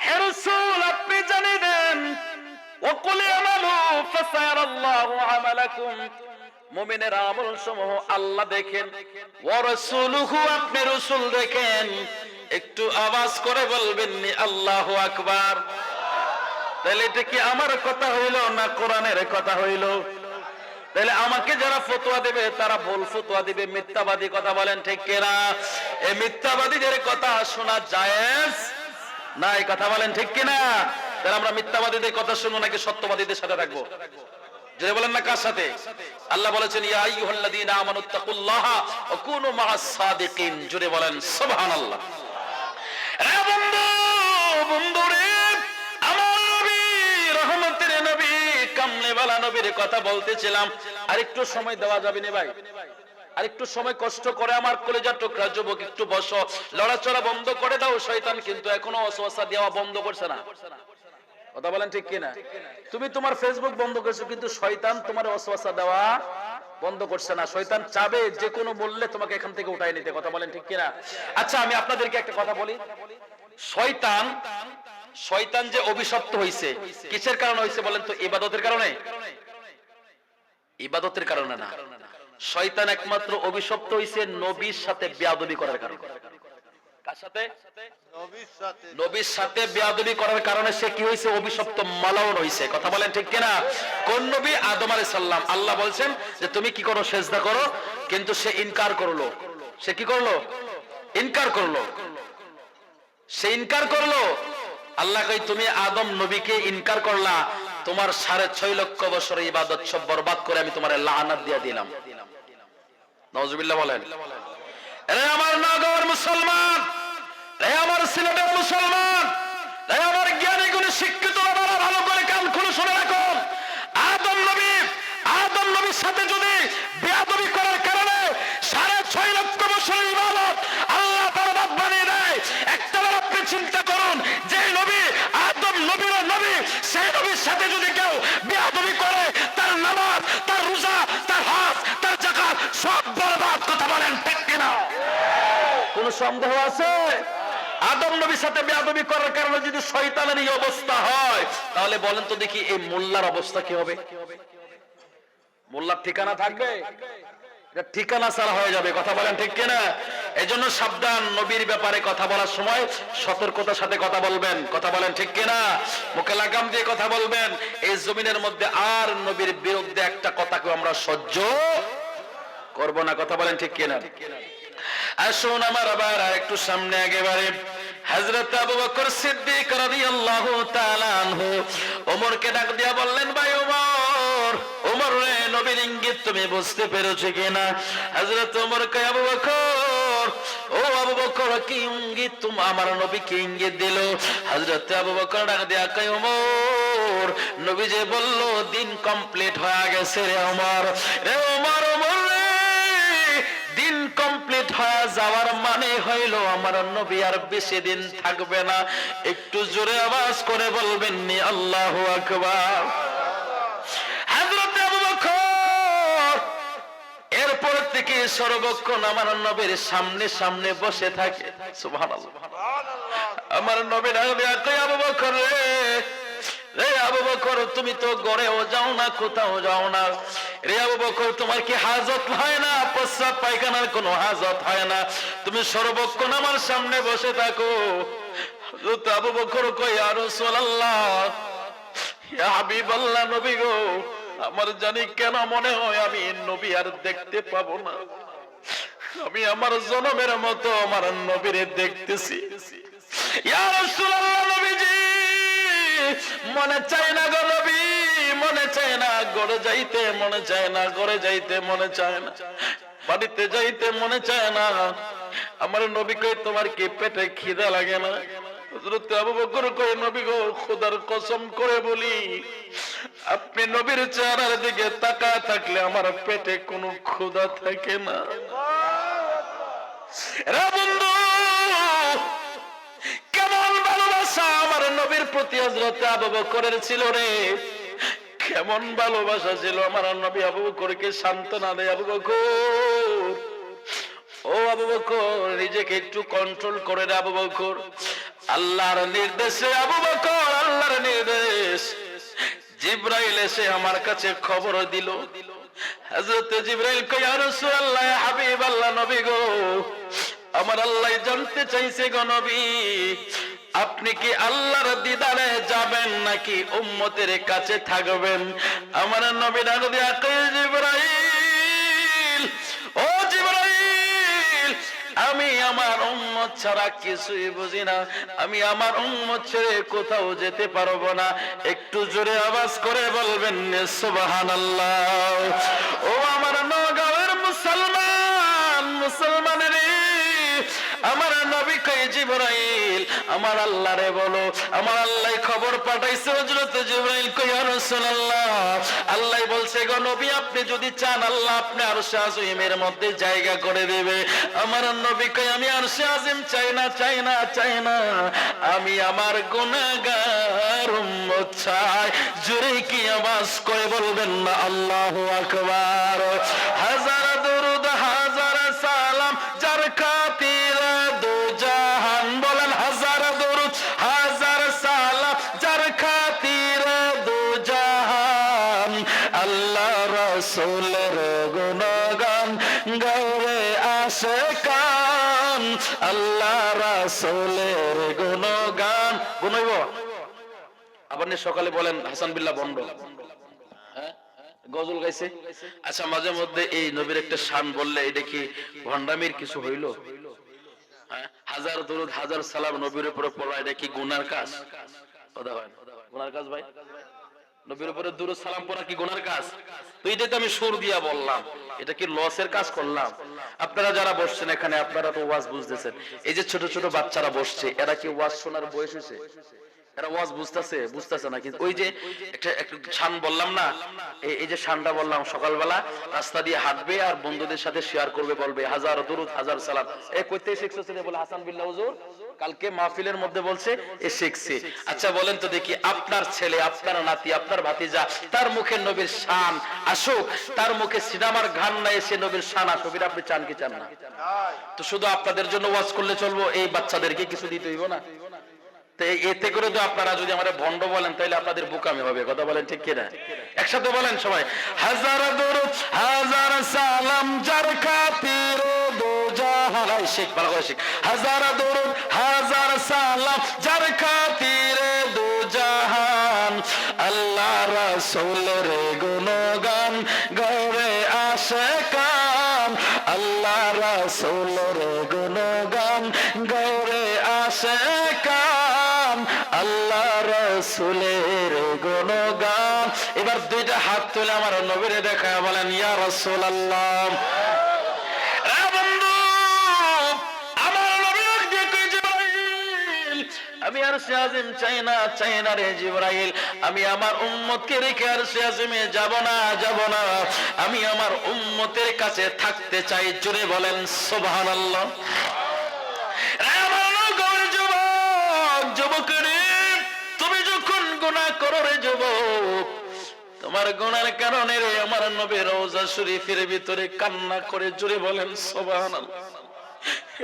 Speaker 1: হে রাসূল আপনি জানিয়ে দেন ওয়াকুলি আমালু ফাসায়ারাল্লাহু আমালাকুম, মুমিনের আমল সমূহ আল্লাহ দেখেন, ওয়া রাসূলুহু আপনি রাসূল দেখেন। একটু আওয়াজ করে বলবেন নি আল্লাহু আকবার? তাহলে এটা কি আমার কথা হইল না কোরআনের কথা হইল? তাহলে আমাকে যারা ফতোয়া দেবে তারা ভুল ফতোয়া দিবে, মিথ্যাবাদী কথা বলেন ঠিক কিনা? এই মিথ্যাবাদীদের কথা শোনা জায়েজ না, এই কথা বলেন ঠিক কিনা? তাহলে আমরা মিথ্যাবাদীদের কথা শুনবো নাকি সত্যবাদীদের সাথে থাকবো? যদি বলেন না কার সাথে? আল্লাহ বলেছেন ইয়া আইয়ুহাল্লাযীনা আমানুত্তাকুল্লাহা ওয়া কুনু মাআস সাদিকিন। জোরে বলেন সুবহানাল্লাহ। এ বন্ধু, বন্ধুরে আমার নবী রহমতের নবী কামলেওয়ালা নবীর কথা বলতেছিলাম। আর একটু সময় দেওয়া যাবে না ভাই? আর একটু সময় কষ্ট করে আমার কলেজার টুকরা যুবক একটু বসো, লড়াচড়া বন্ধ করে দাও। শয়তান কিন্তু এখনো ওয়াসওয়াসা দেওয়া বন্ধ করছে না, কথা বলেন ঠিক কিনা? তুমি তোমার ফেসবুক বন্ধ করেছো কিন্তু শয়তান তোমার ওয়াসওয়াসা দেওয়া বন্ধ করছে না। শয়তান চাবে যে কোনো মূল্যে তোমাকে এখান থেকে উঠাই নিতে, কথা বলেন ঠিক কিনা? আচ্ছা আমি আপনাদেরকে একটা কথা বলি, শয়তান যে অভিশপ্ত হইছে কিসের কারণে হইছে বলেন তো? ইবাদতের কারণে? ইবাদতের কারণে না, শয়তান একমাত্র অভিশপ্ত হইছে নবীর সাথে বেয়াদবি করার কারণে। কার সাথে? নবীর সাথে বেয়াদবি করার কারণে সে কি হইছে? অভিশপ্ত, মালাউন হইছে, কথা বলেন ঠিক কিনা? কোন নবী? আদম আলাইহিস সালাম। আল্লাহ বলছেন যে তুমি কি করো? সিজদা করো, কিন্তু সে ইনকার করলো। সে কি করলো? ইনকার করলো। সে ইনকার করলো। আল্লাহ কই তুমি আদম নবীকে ইনকার করলা, তোমার 6.5 লক্ষ বছরের ইবাদত সব বরবাদ করে আমি তোমারে লাআনাত দিয়ে দিলাম। নাউজুবিল্লাহ বলেন। এরে আমার নগর মুসলমান, এ আমার সিলেটের মুসলমান, এ আমার জ্ঞানী গুণী শিক্ষিত বাবারা, ভালো করে কান খুলে শুনে রাখো। আদম নবীর সাথে যদি বেয়াদবি করার কারণে 6.5 লক্ষ বছরের ইবাদত আল্লাহ বরবাদ বানিয়ে দেয়, একটাবার আপনি চিন্তা করুন, যে নবী আদম নবীর নবী, সেই নবীর সাথে যদি কেউ বেয়াদবি করে, তার নামাজ, তার রোজা, তার হজ, তার যাকাত সব বরবাদ, কথা বলেন ঠিক কিনা? কোন সন্দেহ আছে? আদম নবীর সাথে বেয়াদবি করার কারণে যদি শয়তানের এই অবস্থা হয়, তাহলে বলেন তো দেখি এই মোল্লার অবস্থা কি হবে? মোল্লার ঠিকানা থাকবে? ঠিকানা ছাড়া হয়ে যাবে, কথা বলেন ঠিক কিনা? এই জন্য সাবধান, নবীর ব্যাপারে কথা বলার সময় সতর্কতার সাথে কথা বলবেন, কথা বলেন ঠিক কিনা? মুখে লাগাম দিয়ে কথা বলবেন। এই জমিনের মধ্যে আর নবীর বিরুদ্ধে একটা কথাকে আমরা সহ্য করব না, কথা বলেন ঠিক কিনা? আসুন আমার আবার একটু সামনে একেবারে হযরত আবু বকর সিদ্দিক রাদিয়াল্লাহু তাআলা আনহু ওমরকে ডাক দিয়া বললেন, ভাই ওমর, ওমর রে, নবীর ইঙ্গিত তুমি বুঝতে পেরেছো কিনা? হযরত ওমর কয়, আবু বকর, ও আবু বকর, কি ইঙ্গিত? তুমি আমার নবী কি ইঙ্গিত দিল? হযরত আবু বকর ডাক দিয়া কয়, ওমর, নবী যে বলল দিন কমপ্লিট হয়ে গেছে রে ওমর। রে ওমর, ওমর রে, দিন কমপ্লিট হয়ে যাওয়ার মানে হইল আমার নবী আর বেশি দিন থাকবে না। একটু জোরে আওয়াজ করে বলবেন নি আল্লাহু আকবার? হযরত আবু বকর এরপর থেকে সর্বক্ষণ আমার নবীর সামনে সামনে বসে থাকে। সুবহানাল্লাহ। আমার নবী কয়, আবু বকর রে, রে আবু বকর, তুমি তো গড়েও যাও না, কোথাও যাও না। রে আবু বকর, তোমার কি হাজত হয় না? প্রস্রাব পায়খানার কোনো হাজত হয় না? তুমি সর্বক্ষণ আমার সামনে বসে থাকো। আবু বকর কই, ইয়া রাসূলুল্লাহ, ইয়া হাবিবাল্লাহ, নবী গো, আমার জানি কেন মনে হয় আমি নবী আর দেখতে পাবো না। আমি আমার জনমের মতো আমার নবীরে দেখতেছি। ইয়া রাসূলুল্লাহ, নবীজি, মনে চায় না গো নবী, মনে চায় না, গড়ে যাইতে মনে চায় না, গড়ে যাইতে মনে চায় না, বাড়িতে যাইতে মনে চায় না। আমার নবী কই, তোমার কি পেটে খিদা লাগে না? হযরত আবু বকর কয় নবী গো খোদার কসম করে বলি আপনি নবীর চেহারার দিকে তাকায় থাকলে আমার পেটে কোনো ক্ষুধা থাকে না। রে বন্ধু কেমন ভালোবাসা আমার নবীর প্রতি হযরত আবু বকরের ছিল রে, কেমন ভালোবাসা ছিল। আমার নবী আবু বকরকে সান্ত্বনা দেয়, আবু বকর ও আবু বকর নিজেকে একটু কন্ট্রোল করে রে আবু বকর। আল্লাহর নির্দেশে আবু বকর, আল্লাহর নির্দেশ, জিবরাইল এসে আমার কাছে খবর দিল। হযরত জিবরাইল কয় ইয়া রাসূলুল্লাহ ইয়া হাবিবাল্লাহ নবী গো আমার আল্লাহ জানতে চাইছে গো নবী আপনি কি আল্লাহর দিদারে যাবেন নাকি উম্মতের কাছে থাকবেন? আমার নবী ডাক দিয়া কয় জিবরাইল ও জিবরাইল আমি আমার উম্মত ছাড়া কিছুই বুঝি না, আমি আমার উম্মত ছেড়ে কোথাও যেতে পারবো না। একটু জোরে আওয়াজ করে বলবেন সুবহানাল্লাহ। ও আমার নওগাঁয়ের মুসলমান, মুসলমানের আমার নবী কয় জিবরাইল আমার আল্লাহরে বলো, আমার আল্লাহ খবর পাঠাইছে। হযরত জিবরাইল কয় ইয়া রাসূলুল্লাহ আল্লাহ বলছে গো নবী আপনি যদি চান আল্লাহ আপনি আরশে আজিমের মধ্যে জায়গা করে দেবে। আমার নবী কয় আমি আরশে আজিম চাই না, চাই না, চাই না, আমি আমার গুনাহগার উম্মত চাই। জোরে কি আওয়াজ করে বলবেন না আল্লাহু আকবার। হাজার দরুদ হাজার সালাম যার খাতিরে দু জাহান, বলেন হাজার দরুদ হাজার সালাম যার খাতিরে দু জাহান। আল্লাহ রাসূলের গুণগান গাওয়ে আশিকান, আল্লাহ রাসূলের গুণগান গুনাইব। আবার সকালে বলেন হাসান বিল্লাহ বন্ড গজল গাইছে। আচ্ছা মাঝে মধ্যে এই নবীর একটা শান বললে এটা কি ভন্ডামির কিছু হইল? হাজার দরুদ হাজার সালাম নবীর উপরে পড়া এটা কি গুনার কাজ? কথা হয় না, গুনার কাজ ভাই? নবীর উপরে দরুদ সালাম পড়া কি গুনার কাজ? তো এটাই তো আমি সুর দিয়া বললাম, এটা কি লসের কাজ করলাম? আপনারা যারা বসছেন এখানে আপনারা তো ওয়াজ বুঝতেছেন, এই যে ছোট ছোট বাচ্চারা বসছে এরা কি ওয়াজ শোনার বয়স হয়েছে? এরা ওয়াজ বুঝতেছে? বুঝতেছে না। কিন্তু ওই যে একটা শান বললাম না, এই যে শানটা বললাম সকালবেলা রাস্তা দিয়ে হাঁটবে আর বন্ধুদের সাথে শেয়ার করবে, বলবে হাজার দরুদ হাজার সালাম। এ কইতে শিখছে বলে হাসান বিল্লাহ হুজুর কালকে মাহফিলের মধ্যে বলছে এ শিখছে। আচ্ছা বলেন তো দেখি আপনার ছেলে, আপনার নাতি, আপনার ভাতিজা তার মুখে নবীর শান আসুক, তার মুখে সিনেমার গান না এসে নবীর শান আসুক, এটা আপনি চান কি চান না? তো শুধু আপনাদের জন্য ওয়াজ করলে চলবো? এই বাচ্চাদেরকে কিছু দিতে হইব না? এতে করে তো আপনারা যদি আমাদের ভণ্ড বলেন তাহলে আপনাদের বোকামি হবে। কথা বলেন ঠিক কিনা? একসাথে বলেন সবাই, হাজার দরুদ হাজার সালাম যার খাতিরে দু জাহান। শেখ ভালো করে শেখ। হাজার দরুদ হাজার সালাম যার খাতিরে দু জাহান, আল্লাহ রাসূলের গুণগান গাওয়ে আশিকান, আল্লাহ রাসূলের গুণগান গাওয়ে আশিকান, আল্লাহ রাসূলের গুণগান। এবার দুইটা হাত তুলে আমার নবীরে দেখায় বলেন ইয়া রাসূলুল্লাহ। বন্ধু আমার নবীর যে কই জিবরাইল আমি আরশে আজিম চাই না, চাই না রে জিবরাইল, আমি আমার উম্মতকে রেখে আরশে আজিমে যাব না, যাব না, আমি আমার উম্মতের কাছে থাকতে চাই। জোরে বলেন সুবহানাল্লাহ। তুমি যখন গুনাহ করো রে যুবক, তোমার গুনার কারণে রে আমার নবী রওজা শরীফের ভিতরে কান্না করে জোরে বলেন সুবহানাল্লাহ।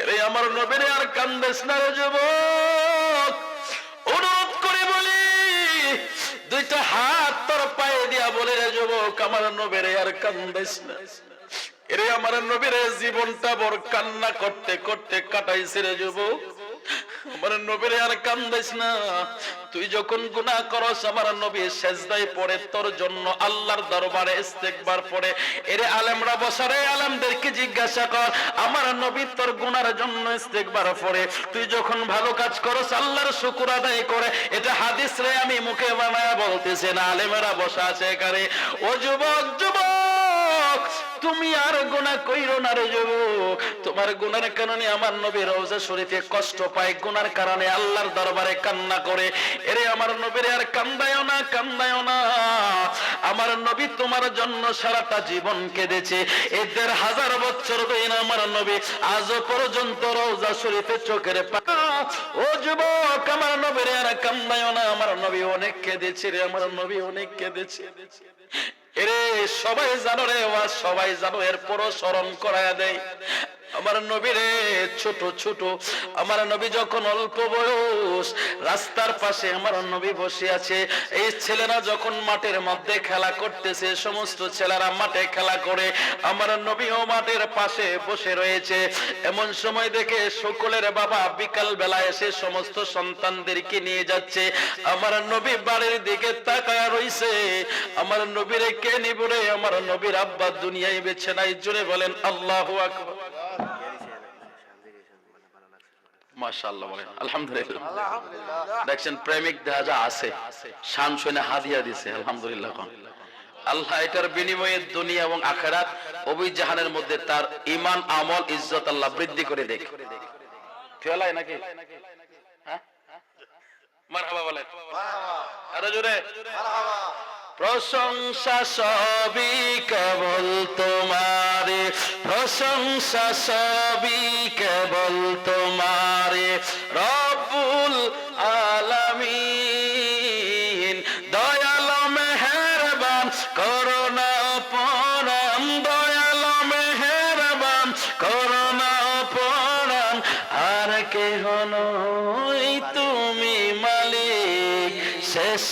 Speaker 1: রে আমার নবী রে আর কান্দেস না রে যুবক, অনুরোধ করে বলি দুইটা হাত তোর পায়ে দিয়া বলে রে যুবক আমার নবী রে আর কান্দেস না। রে আমার নবী রে জীবনটা বড় কান্না করতে করতে কাটাইছে রে যুবক, আমার নবীরে আর কান্দাইস না। তুই যখন গুনাহ করস আমার নবী সেজদায় পড়ে তোর জন্য আল্লাহর দরবারে ইস্তেগফার পড়ে। এরে আলেমরা বসারে আলেমদেরকে জিজ্ঞাসা কর আমার নবী তোর গুনার জন্য ইস্তেগফার পড়ে। তুই যখন ভালো কাজ করস আল্লাহর শুকর আদায় করে। এটা হাদিস রে আমি মুখে বানায়া বলতেছি না, আলেমরা বসা আছে এখানে। ও যুবক যুবক তুমি আর গুনাহ কইরো না রে যুবক। তোমার গুনার কারণে আমার নবী রওজা শরীফে কষ্ট পায়, গুনার কারণে আল্লাহর দরবারে কান্না করে। এরে আমার নবীরে আর কান্দায়ও না, কান্দায়ও না। আমার নবী তোমার জন্য সারাটা জীবন কেঁদেছে। এই ১,৫০০ বছর ধরে আমার নবী আজও পর্যন্ত রওজা শরীফে চোখের পানি। ও যুবক, আমার নবীরে আর কান্দায়ও না। আমার নবী অনেক কেঁদেছে রে, আমার নবী অনেক কেঁদেছে। এরে সবাই জানো রে, সবাই জানো, এরপরও স্মরণ করায়া দেয়। আমার নবীরে ছোট ছোট, আমার নবী যখন অল্প বয়স, রাস্তার পাশে আমার নবী বসে আছে। এই ছেলেরা যখন মাঠের মধ্যে খেলা করতেছে, সমস্ত ছেলেরা মাঠে খেলা করে, আমার নবীও মাঠের পাশে বসে রয়েছে। এমন সময় দেখে সকলের বাবা বিকাল বেলা এসে সমস্ত সন্তানদেরকে নিয়ে যাচ্ছে। আমার নবী বাড়ির দিকে তাকায় রইছে। আমার নবীরে কে নিব রে? আমার নবীর আব্বা দুনিয়ায় বেঁচে নাই। জোরে বলেন আল্লাহু আকবার। মাশাআল্লাহ বলেন আলহামদুলিল্লাহ। দেখছেন প্রেমিক দেখা যা আছে, শান শুনে হাদিয়া দিছে, আলহামদুলিল্লাহ। আল্লাহ এটার বিনিময়ে দুনিয়া এবং আখিরাত উভয় জাহানের মধ্যে তার ঈমান, আমল, ইজ্জত আল্লাহ বৃদ্ধি করে দেখ। ফেলাই নাকি? হ্যাঁ, মারহাবা বলেন, আরো জোরে মারহাবা। প্রশংসা সবই কেবল তোমারে, প্রশংসা সবই কেবল তোমারে, রব্বুল আলামিন। দয়াল মেহেরবান করুণা পরাণ, দয়াল মেহেরবান করুণা পরাণ। আর কেহ নয় তুমি মালিক, শেষ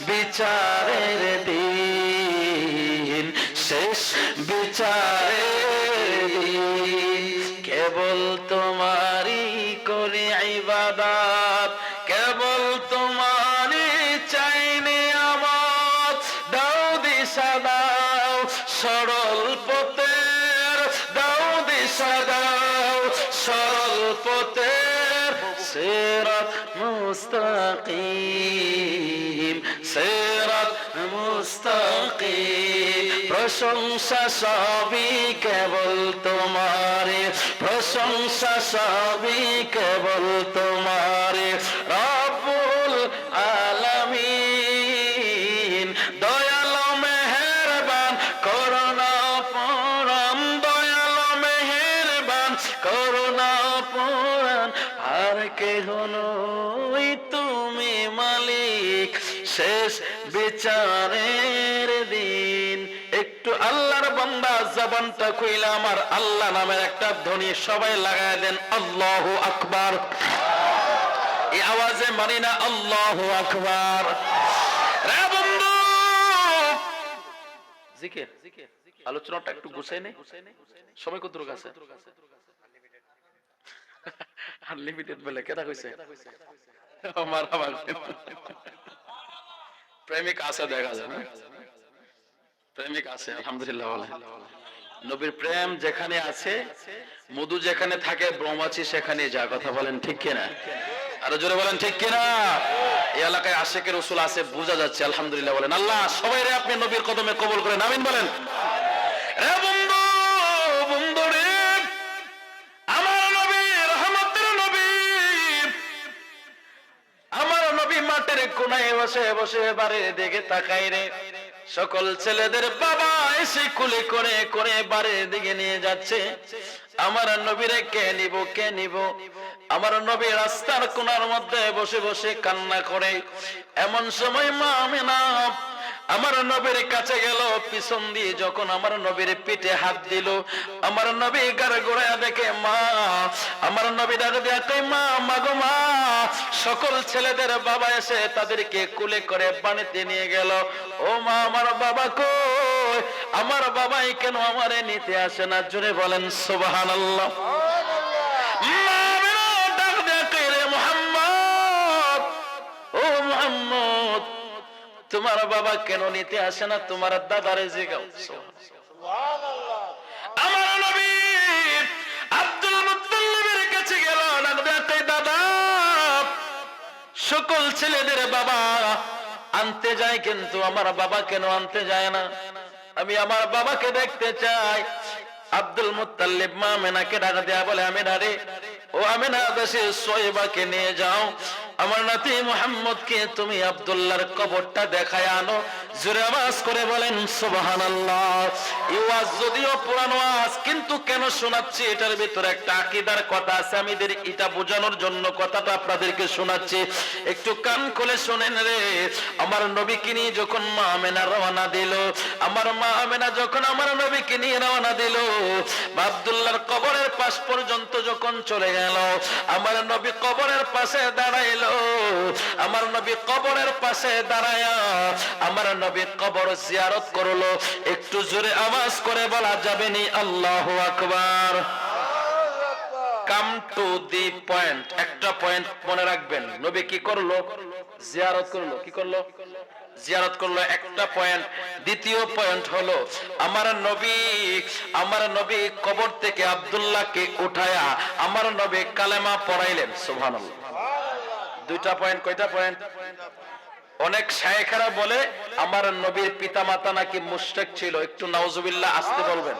Speaker 1: বিচারের দিন, শেষ বিচারের দিন। কেবল তোমারই করি ইবাদত, কেবল তোমারই চাই নিয়ামত। দাও দিশা দাও সরল পথের, দাও দিশা দাও সরল পথের। সিরাত মুস্তাকিম, সিরাত মুস্তাকিম। প্রশংসা সবই কেবল তোমারে, প্রশংসা সবই কেবল তোমারে, রব্বুল আলামিন। দয়াল মেহেরবান করুণা পরাণ, দয়াল মেহেরবান করুণা পরাণ। আর কেহ নয় তুমি মালিক, শেষ বিচারের দিন। একটু আল্লাহর বান্দা জবানটা কইলা আমার আল্লাহ নামের একটা ধ্বনি সবাই লাগায় দেন, আল্লাহু আকবার। এই আওয়াজে মানি না আল্লাহু আকবার। রে বন্ধু, জিকির আলোচনাটা একটু গুছাই নে, সময় কত আছে? আনলিমিটেড বলে কেটা কইছে? মারহাবা। প্রেমিক আছে দেখা যায় না, প্রেমিক আছে আলহামদুলিল্লাহ বলে। নবীর প্রেম যেখানে আছে, মধু যেখানে থাকে, ব্রহ্মাচি সেখানে যা। কথা বলেন ঠিক কিনা? আরো জোরে বলেন ঠিক কিনা? এই এলাকায় আশিকের রাসূল আছে, বোঝা যাচ্ছে আলহামদুলিল্লাহ বলেন। আল্লাহ সবাই রে আপনি নবীর কদমে কবুল করেন, আমিন বলেন। রে বন্ধু, বন্ধু রে, আমার নবী রহমতের নবী, আমার নবী মাঠের কোনায় বসে বসে বাড়ির দিকে তাকাই রে। সকল ছেলেদের বাবা এসে কুলি করে করে বাড়ির দিকে নিয়ে যাচ্ছে। আমার নবীরে কে নিব, কে নিব? আমার নবী রাস্তার কোনার মধ্যে বসে বসে কান্না করে। এমন সময় মা আমিনা আমার নবীর কাছে গেল, পিছন দিয়ে যখন আমার নবীর পিঠে হাত দিল, আমার নবী গার গোড়ায় দেখে মা। আমার নবী ডাক দিয়ে কই মা, মাগো মা। সকল ছেলেদের বাবা এসে তাদেরকে কুলে করে বাড়িতে নিয়ে গেল। ও মা, আমার বাবা কই? আমার বাবাই কেন আমারে নিতে আসে না? জোরে বলেন সুবহানাল্লাহ। ডাক দিয়ে কই রে মুহাম্মদ, ও মুহাম্মদ, তোমার বাবা কেন নিতে আসে না? তোমার দাদারে জিগাও। সুবহানাল্লাহ। আমার নবী আব্দুল মুত্তালিবের কাছে গেল, দাদা সকল ছেলেদের বাবা আনতে যায়, কিন্তু আমার বাবা কেন আনতে যায় না? আমি আমার বাবাকে দেখতে চাই। আব্দুল মুত্তালিব মা আমেনাকে ডাক দেয়া বলে, আমেনা রে, ও আমেনা, দেশে সোয়েবাকে নিয়ে যাও, আমার নাতি মুহাম্মদকে তুমি আব্দুল্লাহর কবরটা দেখায় আনো। জোরে আওয়াজ করে বলেন সুবহানাল্লাহ। এই ওয়াজ যদিও পুরানো ওয়াজ, কিন্তু কেন শোনাচ্ছি এটার ভিতরে একটা আকীদার কথা আছে। আমি এটা বোঝানোর জন্য কথাটা আপনাদেরকে শোনাচ্ছি, একটু কান খুলে শুনেন রে। আমার নবীকে নিয়ে যখন মা আমেনা রওনা দিল, আমার মা আমেনা যখন আমার নবীকে নিয়ে রওনা দিল, আব্দুল্লাহর কবরের পাশ পর্যন্ত যখন চলে গেল, আমার নবী কবরের পাশে দাঁড়াইলো। আমার নবী কবরের পাশে দাঁড়ায়া আমার নবী কবর জিয়ারত করলো। একটু জোরে আওয়াজ করে বলা যাবে নি আল্লাহু আকবার। Come to the point. একটা পয়েন্ট মনে রাখবেন, নবী কি করলো? জিয়ারত করলো। কি করলো? জিয়ারত করলো, একটা পয়েন্ট। দ্বিতীয় পয়েন্ট হলো, আমার নবী কবর থেকে আব্দুল্লাহকে উঠায়া আমার নবী কালেমা পড়াইলেন। সুবহানাল্লাহ। দুইটা পয়েন্ট। কয়টা পয়েন্ট? অনেক শায়েখরা বলে আমার নবীর পিতামাতা নাকি মুশরিক ছিল। একটু নাউজুবিল্লাহ আসতে বলবেন,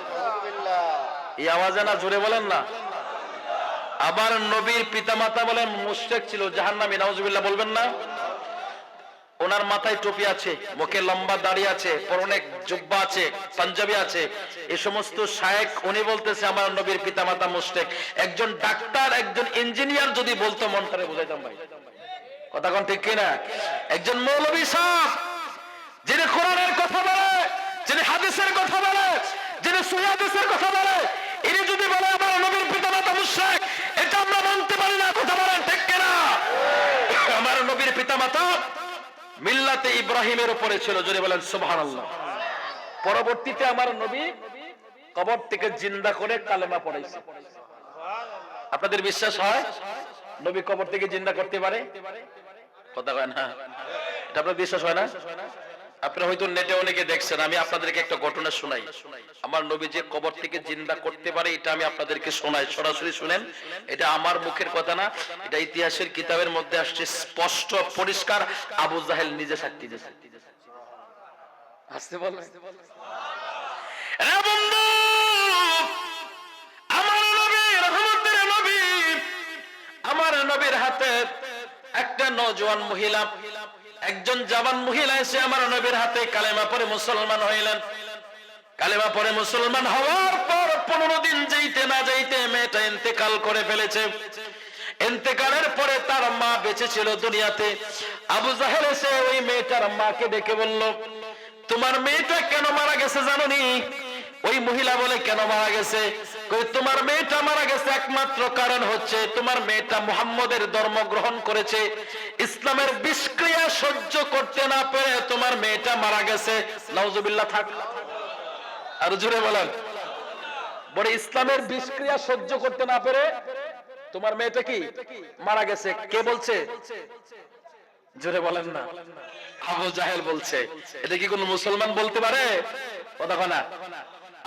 Speaker 1: এই আওয়াজে না, জোরে বলেন না। আমার নবীর পিতামাতা বলে মুশরিক ছিল, জাহান্নামী। নাউজুবিল্লাহ বলবেন না। ওনার মাথায় টুপি আছে, মুখে লম্বা দাড়ি আছে, পরনে জুব্বা আছে, পাঞ্জাবি আছে। এই সমস্ত শায়েখ উনি বলতেছে আমার নবীর পিতামাতা মুশরিক। একজন ডাক্তার, একজন ইঞ্জিনিয়ার যদি বলতো মনটারে বুঝাইতাম ভাই। কথা কোন ঠিক কিনা? একজন মৌলভী সাহেব যিনি কোরআনের কথা বলে, যিনি হাদিসের কথা বলে, যিনি সহিহ হাদিসের কথা বলে, ইনি যদি বলে আমার নবীর পিতামাতা মুশরিক, এটা আমরা মানতে পারি না। কথা বলেন ঠিক কিনা? আমার নবীর পিতামাতা মিল্লাতে ইব্রাহিমের উপরে ছিল। জোরে বলেন সুবহানাল্লাহ। পরবর্তীতে আমার নবী কবর থেকে জিন্দা করে কালেমা পড়াইছে। আপনাদের বিশ্বাস হয় নবী কবর থেকে জিন্দা করতে পারে? কথা কয় না, এটা আপনার বিশ্বাস হয় না? আপনারা হয়তো নেটে অনেকে দেখছেন, আমি আপনাদেরকে একটা ঘটনা শোনাই। আমার নবী যে কবর থেকে জিন্দা করতে পারে এটা আমি আপনাদেরকে শোনাই, সরাসরি শুনেন। এটা আমার মুখের কথা না, এটা ইতিহাসের কিতাবের মধ্যে আসছে স্পষ্ট পরিষ্কার। আবু জাহেল নিজে সাক্ষী দিয়েছে। আসতে বলেন। বন্ধু, আমার নবী রহমতের নবী, আমার নবীর হাতে একটা নওজোয়ান মহিলা, একজন জওয়ান মহিলা এসে আমার নবীর হাতে কালেমা পড়ে মুসলমান হইলেন। কালেমা পড়ে মুসলমান হওয়ার পর 15 দিন যাইতে না যাইতে মেয়েটা ইন্তেকাল করে ফেলেছে। ইন্তেকালের পরে তার মা বেঁচে ছিল দুনিয়াতে। আবু জাহেল এসে ওই মেয়েটার মাকে ডেকে বলল, তোমার মেয়েটা কেন মারা গেছে জানোনি? ওই মহিলা বলে, কেন মারা গেছে? তোমার মেয়েটা মারা গেছে একমাত্র কারণ হচ্ছে তোমার মেয়েটা মুহাম্মদের ধর্ম গ্রহণ করেছে। ইসলামের বিষক্রিয়া সহ্য করতে না পেরে তোমার মেয়েটা মারা গেছে। নাউজুবিল্লাহ। থাক, আর জোরে বলেন। বলে ইসলামের বিষক্রিয়া সহ্য করতে না পেরে তোমার মেয়েটা কি মারা গেছে। কে বলছে? জোরে বলেন না। আবু জাহেল বলছে। এটা কি কোন মুসলমান বলতে পারে? কথা কয় না।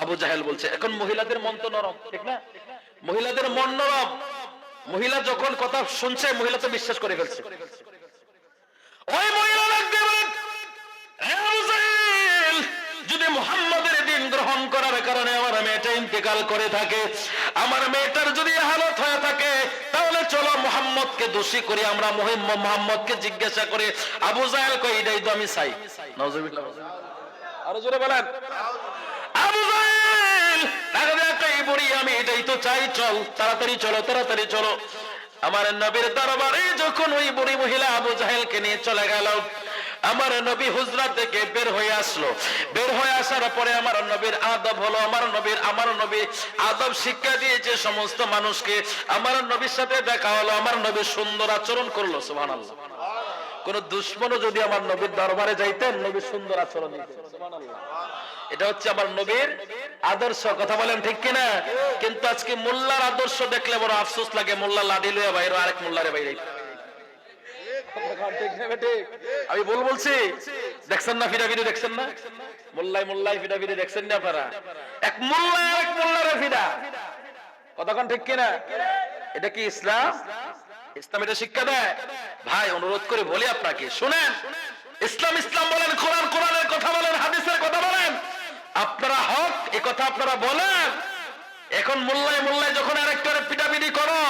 Speaker 1: আবু জাহেল বলছে। এখন মহিলাদের মন তো নরম, ঠিক না? মহিলাদের মন নরম। মহিলা যখন কথা শুনছে, মহিলা তো বিশ্বাস করে ফেলছে। ওই মহিলা লাগবে, আবু জাহেল যদি মুহাম্মাদের দিন গ্রহণ করার কারণে আমার মেয়েটা ইন্তেকাল করে থাকে, আমার মেয়েটার যদি হালত হয়ে থাকে, তাহলে চলো মুহাম্মদকে দোষী করি, আমরা মুহাম্মদকে জিজ্ঞাসা করি। আবু জাহেল কই, এটাই তো আমি চাই। নাউজুবিল্লাহ। আরো জোরে বলেন। আবু জাহেল বুড়ি, আমি এটাই তো চাই, চল তাড়াতাড়ি চলো, তাড়াতাড়ি চলো। আমার নবীর দরবারে যখন ওই বুড়ি মহিলা আবু জাহেলকে নিয়ে চলে গেল, আমার নবী হুজরা থেকে বের হয়ে আসলো। বের হয়ে আসার পরে আমার নবীর আদব হলো, আমার নবী আদব শিক্ষা দিয়েছে সমস্ত মানুষকে। আমার নবীর সাথে দেখা হলো, আমার নবী সুন্দর আচরণ করলো। সুবহানাল্লাহ। কোন দুশমনও যদি আমার নবীর দরবারে যাইতেন, নবী সুন্দর আচরণ দিতেন। সুবহানাল্লাহ। এটা হচ্ছে আমার নবীর আদর্শ। কথা বলেন ঠিক কিনা? কিন্তু আজকে মোল্লার আদর্শ দেখলে বড় আফসোস লাগে। মোল্লা লাঠি লইয়া বাইরে, আরেক মোল্লারে বাইরে। আমি বলছি, দেখছেন না ফিডাফিডি? দেখছেন না মোল্লাই ফিডাফিডি? দেখছেন না আপনারা? এক মোল্লা এক মোল্লারে ফিডা। কথা কোন ঠিক কিনা? এটা কি ইসলাম? ইসলাম এটা শিক্ষা দেয়? ভাই অনুরোধ করে বলি আপনাকে, শুনেন, ইসলাম বলেন, কোরআনের কথা বলেন, হাদিসের কথা বলেন। আপনারা হক এ কথা আপনারা বলেন, এখন মোল্লায় মোল্লায় যখন আরেকটারে পিটাপিটি করো,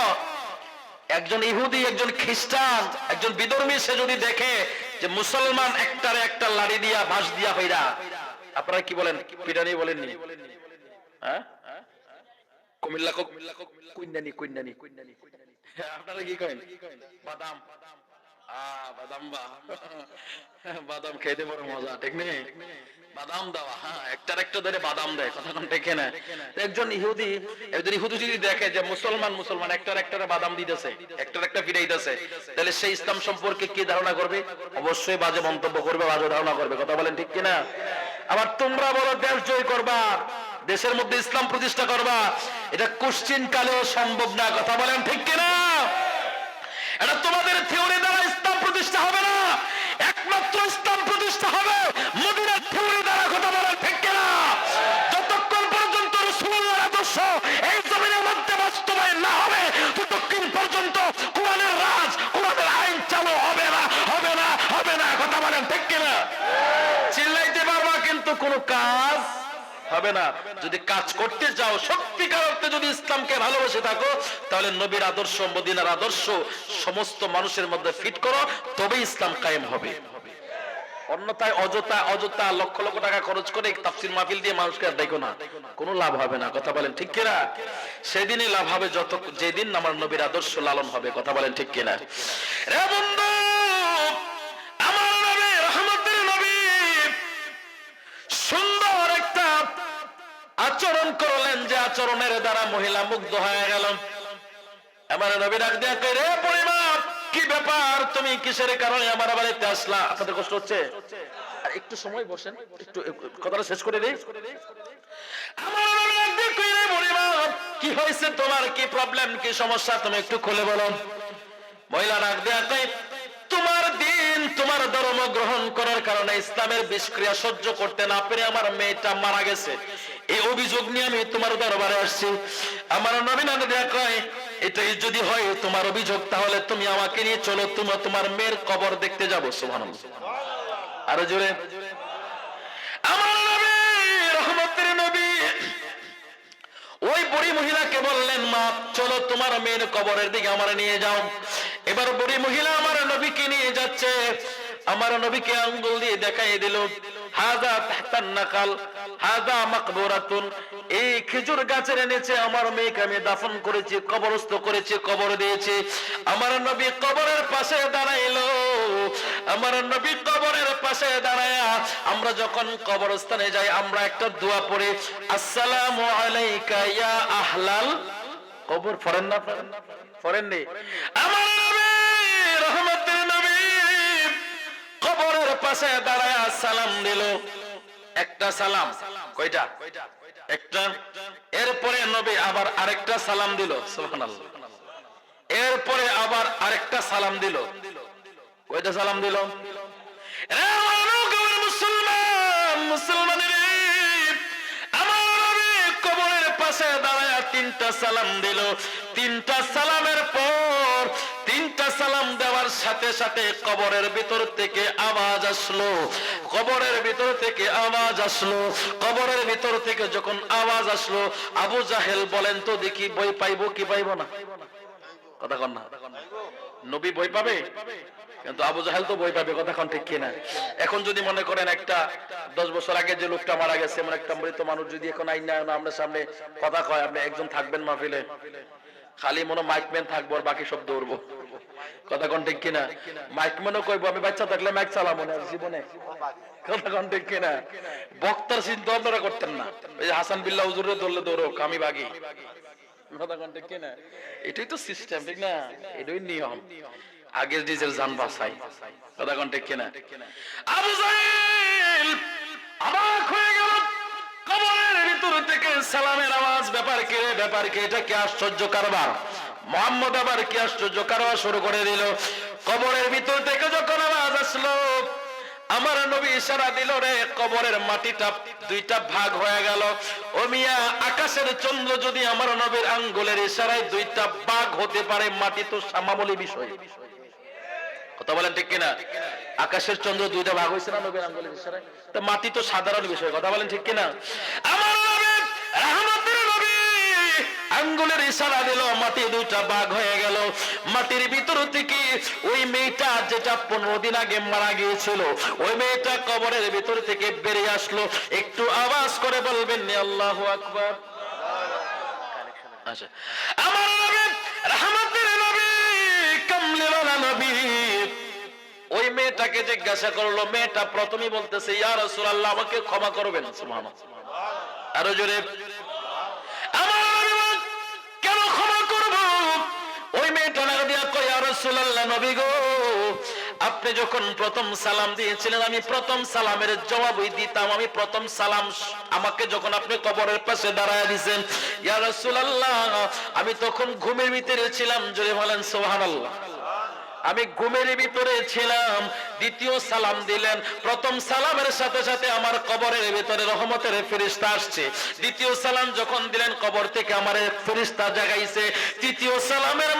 Speaker 1: একজন ইহুদি, একজন খ্রিস্টান, একজন বিধর্মী সে যদি দেখে যে মুসলমান একটারে একটা লাড়ি দিয়া বাঁশ দিয়া হইরা, আপনারা কি বলেন? পিটানি বলেননি? হ্যাঁ, কুমিল্লা কুইন্দানি কুইন্দানি, আপনারা কি করেন? বাদাম, বাদাম খেতে বড় মজা, ঠিক নেই? বাদাম দেওয়া, হ্যাঁ, একটার একটা ধরে বাদাম দেয়, কথা ঠিক না? একজন ইহুদি যদি দেখে যে মুসলমান একটার একটা বাদাম দিতেছে, একটার একটা ফিরাইতেছে, তাহলে সেই ইসলাম সম্পর্কে কি ধারণা করবে? অবশ্যই বাজে মন্তব্য করবে, বাজে ধারণা করবে, কথা বলেন ঠিক কিনা? আবার তোমরা বলো দেশ জয় করবা, দেশের মধ্যে ইসলাম প্রতিষ্ঠা করবা, এটা কোশ্চিন কালেও সম্ভব না, কথা বলেন ঠিক কিনা? এটা তোমাদের থিওরি দ্বারা ইসলাম প্রতিষ্ঠা হবে না, একমাত্র ইসলাম প্রতিষ্ঠা হবে মদিনার থিওরি দ্বারা, কথা বলেন ঠিক কিনা? যতক্ষণ পর্যন্ত রাসূলুল্লাহর আদর্শ এই জমিনের মধ্যে বাস্তবায়ন না হবে, ততক্ষণ পর্যন্ত কোরআনের রাজ, কোরআনের আইন চালু হবে না, হবে না, হবে না, কথা বলেন ঠিক কিনা? চিল্লাইতে পারবা কিন্তু কোনো কাজ হবে না। যদি কাজ করতে যাও, সত্যিকার অর্থে যদি ইসলামকে ভালোবেসে থাকো, তাহলে নবীর আদর্শ, মদিনার আদর্শ সমস্ত মানুষের মধ্যে ফিট করো, তবে ইসলাম কায়েম হবে। অন্যথায় অযথা লক্ষ লক্ষ টাকা খরচ করে তাফসীর মাহফিল দিয়ে মানুষকে আর দেখো না, কোনো লাভ হবে না, কথা বলেন ঠিক কিনা? সেদিনই লাভ হবে যেদিন আমার নবীর আদর্শ লালন হবে, কথা বলেন ঠিক কিনা? রে বন্ধু, আমার নবী রহমতের নবী সুন্দর একটা আচরণ করলেন, যে আচরণের দ্বারা মহিলা মুগ্ধ হয়ে গেল। আমার নবী ডাক দিয়া কই, রে পরিবার, কি ব্যাপার, তুমি কিসের কারণে আমার বাড়িতে আসলা? আপনাদের কষ্ট হচ্ছে? আর একটু সময় বসেন, একটু কথাটা শেষ করে দেই। আমার নবী ডাক দিয়া কই, রে পরিবার, কি হয়েছে তোমার, কি প্রবলেম, কি সমস্যা, তুমি একটু খুলে বলো। মহিলা ডাক দিয়া কই, তোমার দিন, তোমার ধর্ম গ্রহণ করার কারণে ইসলামের বিষক্রিয়া সহ্য করতে না পেরে আমার মেয়েটা মারা গেছে, এই অভিযোগ নিয়ে আমি তোমার দরবারে আসছি। আমার নবী ডাক দিয়া কয়, এটাই যদি হয় তোমার অভিযোগ, তাহলে তুমি আমাকে নিয়ে চলো, তোমার মেয়ের কবর দেখতে যাবো। সুবহানাল্লাহ, আরো জোরে। আমার নবী রহমতের নবী ওই বুড়ি মহিলাকে বললেন, মা চলো তোমার মেয়ের কবরের দিকে আমার নিয়ে যাও। এবার বুড়ি মহিলা আমার নবীকে নিয়ে যাচ্ছে, আমার নবীকে আঙ্গুল দিয়ে দেখাই দিল, হাযা তাহতান নাকাল, হাযা মাকবুরাতুন, এই খেজুর গাছের নিচে আমার মেয়েকে আমি দাফন করেছি, কবরস্থ করেছি, কবর দিয়েছি। আমার নবী কবরের পাশে দাঁড়াইলো, আমার নবী কবরের পাশে দাঁড়ায়া, আমরা যখন কবরস্থানে যাই আমরা একটা দোয়া পড়ি, আসসালামু আলাইকা ইয়া আহলাল কবর। পড়েন না? পড়েননি? আমার নবী রহমতের নবী কবরের পাশে দাঁড়ায়া সালাম দিল, একটা সালাম, কয়টা? একটা। এরপরে নবী আবার আরেকটা সালাম দিল, সুবহানাল্লাহ। এরপরে আবার আরেকটা সালাম দিল, কয়টা সালাম দিল? মুসলমানের আমার নবী কবরের পাশে দাঁড়ায় তিনটা সালাম দিল। তিনটা সালামের পর, তিনটা সালাম দেওয়ার সাথে সাথে কবরের ভিতর থেকে আওয়াজ আসলো, কবরের ভিতর থেকে আওয়াজ আসলো। কবরের ভিতর থেকে যখন আওয়াজ আসলো, আবু জাহেল বলেন তো দেখি, ভয় পাইবো কি পাইবো না? কথা কন না। নবী ভয় পাবে, কিন্তু আবু জাহেল তো ভয় পাবে, কথা কন ঠিক কিনা? এখন যদি মনে করেন একটা 10 বছর আগে যে লোকটা মারা গেছে, এমন একটা মৃত মানুষ যদি এখন আইনা আমরা সামনে কথা কয়, আপনি একজন থাকবেন মাহফিলে? খালি মনে মাইকম্যান থাকবো আর বাকি সব দৌড়বো, কথা কন ঠিক কিনা? মাইকম্যানও কইবো আমি বাচ্চা থাকলে মাইক চালাবো না জীবনে, কথা কন ঠিক কিনা? বক্তার চিন্তা আপনারা করতেন না, এই হাসান বিল্লাহ হুজুরে ধরলে দৌড়ো, আমি বাগি, কথা কন ঠিক কিনা? এটাই তো সিস্টেম, ঠিক না? এটাই নিয়ম, আগের নিজের জান বাঁচাই, কথা কন ঠিক কিনা? আবু জাহেল অবাক হয়ে গেল, কবরের ভিতর থেকে সালামের আওয়াজ, ব্যাপার কি রে, ব্যাপার কি, এটা কি আশ্চর্য কারবার? মুহাম্মদ আবার কি আশ্চর্য কারবার শুরু করে দিল? কবরের ভিতর থেকে যখন আওয়াজ আসলো, আমার নবী ইশারা দিল, রে কবরের মাটিটা দুইটা ভাগ হয়ে গেল। ও মিয়া, আকাশের চন্দ্র যদি আমার নবীর আঙ্গুলের ইশারায় দুইটা ভাগ হতে পারে, মাটি তো মামুলি বিষয়, কথা বলেন ঠিক কিনা? আকাশের চন্দ্র দুইটা ভাগ হয়েছে না নবীর আঙ্গুলের ইশারায়, তো মাটি তো সাধারণ বিষয়, কথা বলেন ঠিক কিনা? আমার নবী রহমতের নবী আঙ্গুলের ইশারা দিল, মাটি দুইটা ভাগ হয়ে গেল। মাটির ভিতর থেকে ওই মেয়েটা যেটা 15 দিন আগে মারা গিয়েছিল, ওই মেয়েটা কবরের ভিতর থেকে বেরিয়ে আসলো। একটু আওয়াজ করে বলবেন নি আল্লাহু আকবার। আচ্ছা, আমার নবী, রহমতের নবী, কামলিওয়ালা নবী ওই মেয়েটাকে জিজ্ঞাসা করলো। মেয়েটা প্রথমেই বলতেছে, ইয়া রাসূলুল্লাহ, আমাকে ক্ষমা করবেন। সুবহানাল্লাহ, আরো জোরে। আমার নবী, কেন ক্ষমা করব? ওই মেয়েটা লাগা দিয়া কয়, ইয়া রাসূলুল্লাহ, নবী গো, আপনি যখন প্রথম সালাম দিয়েছিলেন, আমি প্রথম সালামের জবাবই দিতাম। আমি প্রথম সালাম আমাকে যখন আপনি কবরের পাশে দাঁড়ায় দিয়েছেন, ইয়া রাসূলুল্লাহ, আমি তখন ঘুমের ভিতরে ছিলাম। জোরে বলেন সুবহানাল্লাহ। আমি ঘুমের ভিতরে ছিলাম। দ্বিতীয় সালাম দিলেন, প্রথম সালামের সাথে সাথে আমার কবরের ভিতরে রহমতের ফেরেশতা আসছে। দ্বিতীয় সালাম যখন দিলেন, কবর থেকে আমার ফেরেশতা জাগাইছে। তৃতীয় সালামের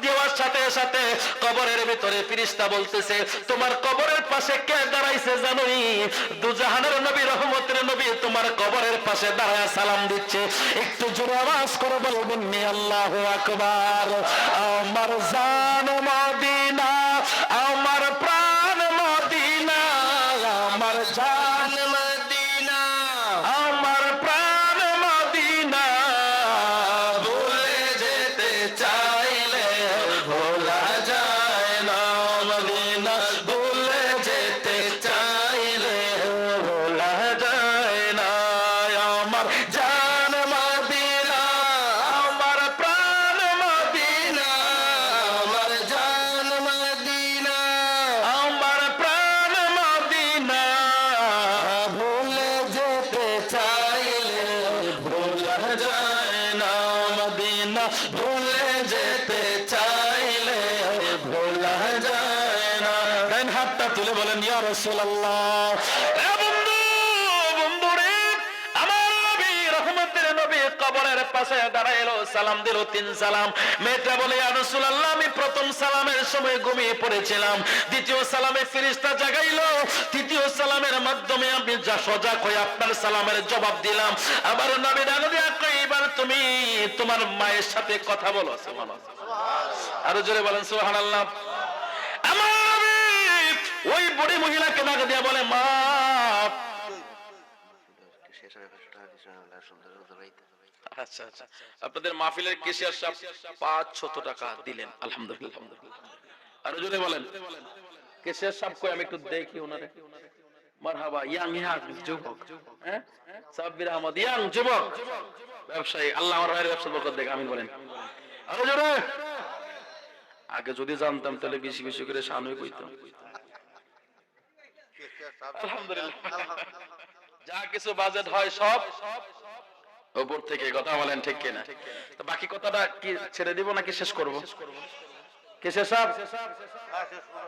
Speaker 1: দেওয়ার সাথে সাথে কবরের ভিতরে ফেরেশতা বলতেছে, তোমার কবরের পাশে কে দাঁড়াইছে জানোই? দুজাহানের নবী, রহমতের নবী তোমার কবরের পাশে দাঁড়ায় সালাম দিচ্ছে। একটু জোরে আওয়াজ করে বলবেন নি আল্লাহু আকবার। আমার জান মদিনা, আমার প্রাণ মদিনা, আমার জান মদিনা, আমার প্রাণ মদিনা, ভুলে যেতে চাইলে ভোলা যায় না। মদিনা ভুলে যেতে চাইলে ভোলা যায় না। আমার জান মদিনা, আমার প্রাণ মদিনা, আমার জান মদিনা, আমার প্রাণ মদিনা, ভুলে যেতে চাইলে ভোলা যায় না। মদিনা ভুলে যেতে চাইলে ভোলা যায় না। ডান হাতটা তুলে বলেন, ইয়া রাসূলুল্লাহ। এ বন্ধু, বন্ধু রে, আমার নবী, রহমতের নবী কবরের পাশে দাঁড়াইলো, সালাম দিল 3 সালাম। মেয়েটা বলে, ইয়া রাসূলুল্লাহ, আমি প্রথম সালামের সময় ঘুমিয়ে পড়েছিলাম। দ্বিতীয় সালামে ফেরেশতা জাগাইলো। তৃতীয় সালামের মাধ্যমে আমি যা সজাগ হয়ে আপনার সালামের জবাব দিলাম। আবার নবী ডাক দিয়া কই, এবার তুমি তোমার মায়ের সাথে কথা বলো। সুবহানাল্লাহ, আরো জোরে বলেন সুবহানাল্লাহ। আমার নবী ওই বুড়ি মহিলাকে ডাক দিয়া বলে, মা, আচ্ছা আচ্ছা, আপনাদের মাহফিলের কেশিয়ার সাহেব 500 টাকা দিলেন, আলহামদুলিল্লাহ। আরো জোরে বলেন, কেশিয়ার সাহেব কই, আমি একটু দেখি ওনারে। মারহাবা, ইয়াং যুবক, হ্যাঁ, সাব্বির আহমদ, ইয়াং যুবক ব্যবসায়ী। আল্লাহ আমার ভাইয়ের ব্যবসা বরকত দেখ, আমিন বলেন। আরো জোরে। আগে যদি জানতাম তাহলে বেশি বেশি করে শানুই কইতাম। আলহামদুলিল্লাহ, যা কিছু বাজেট হয় সব উপর থেকে, কথা বলেন ঠিক কিনা? তো বাকি কথাটা কি ছেড়ে দিব নাকি শেষ করব? কে শেষ?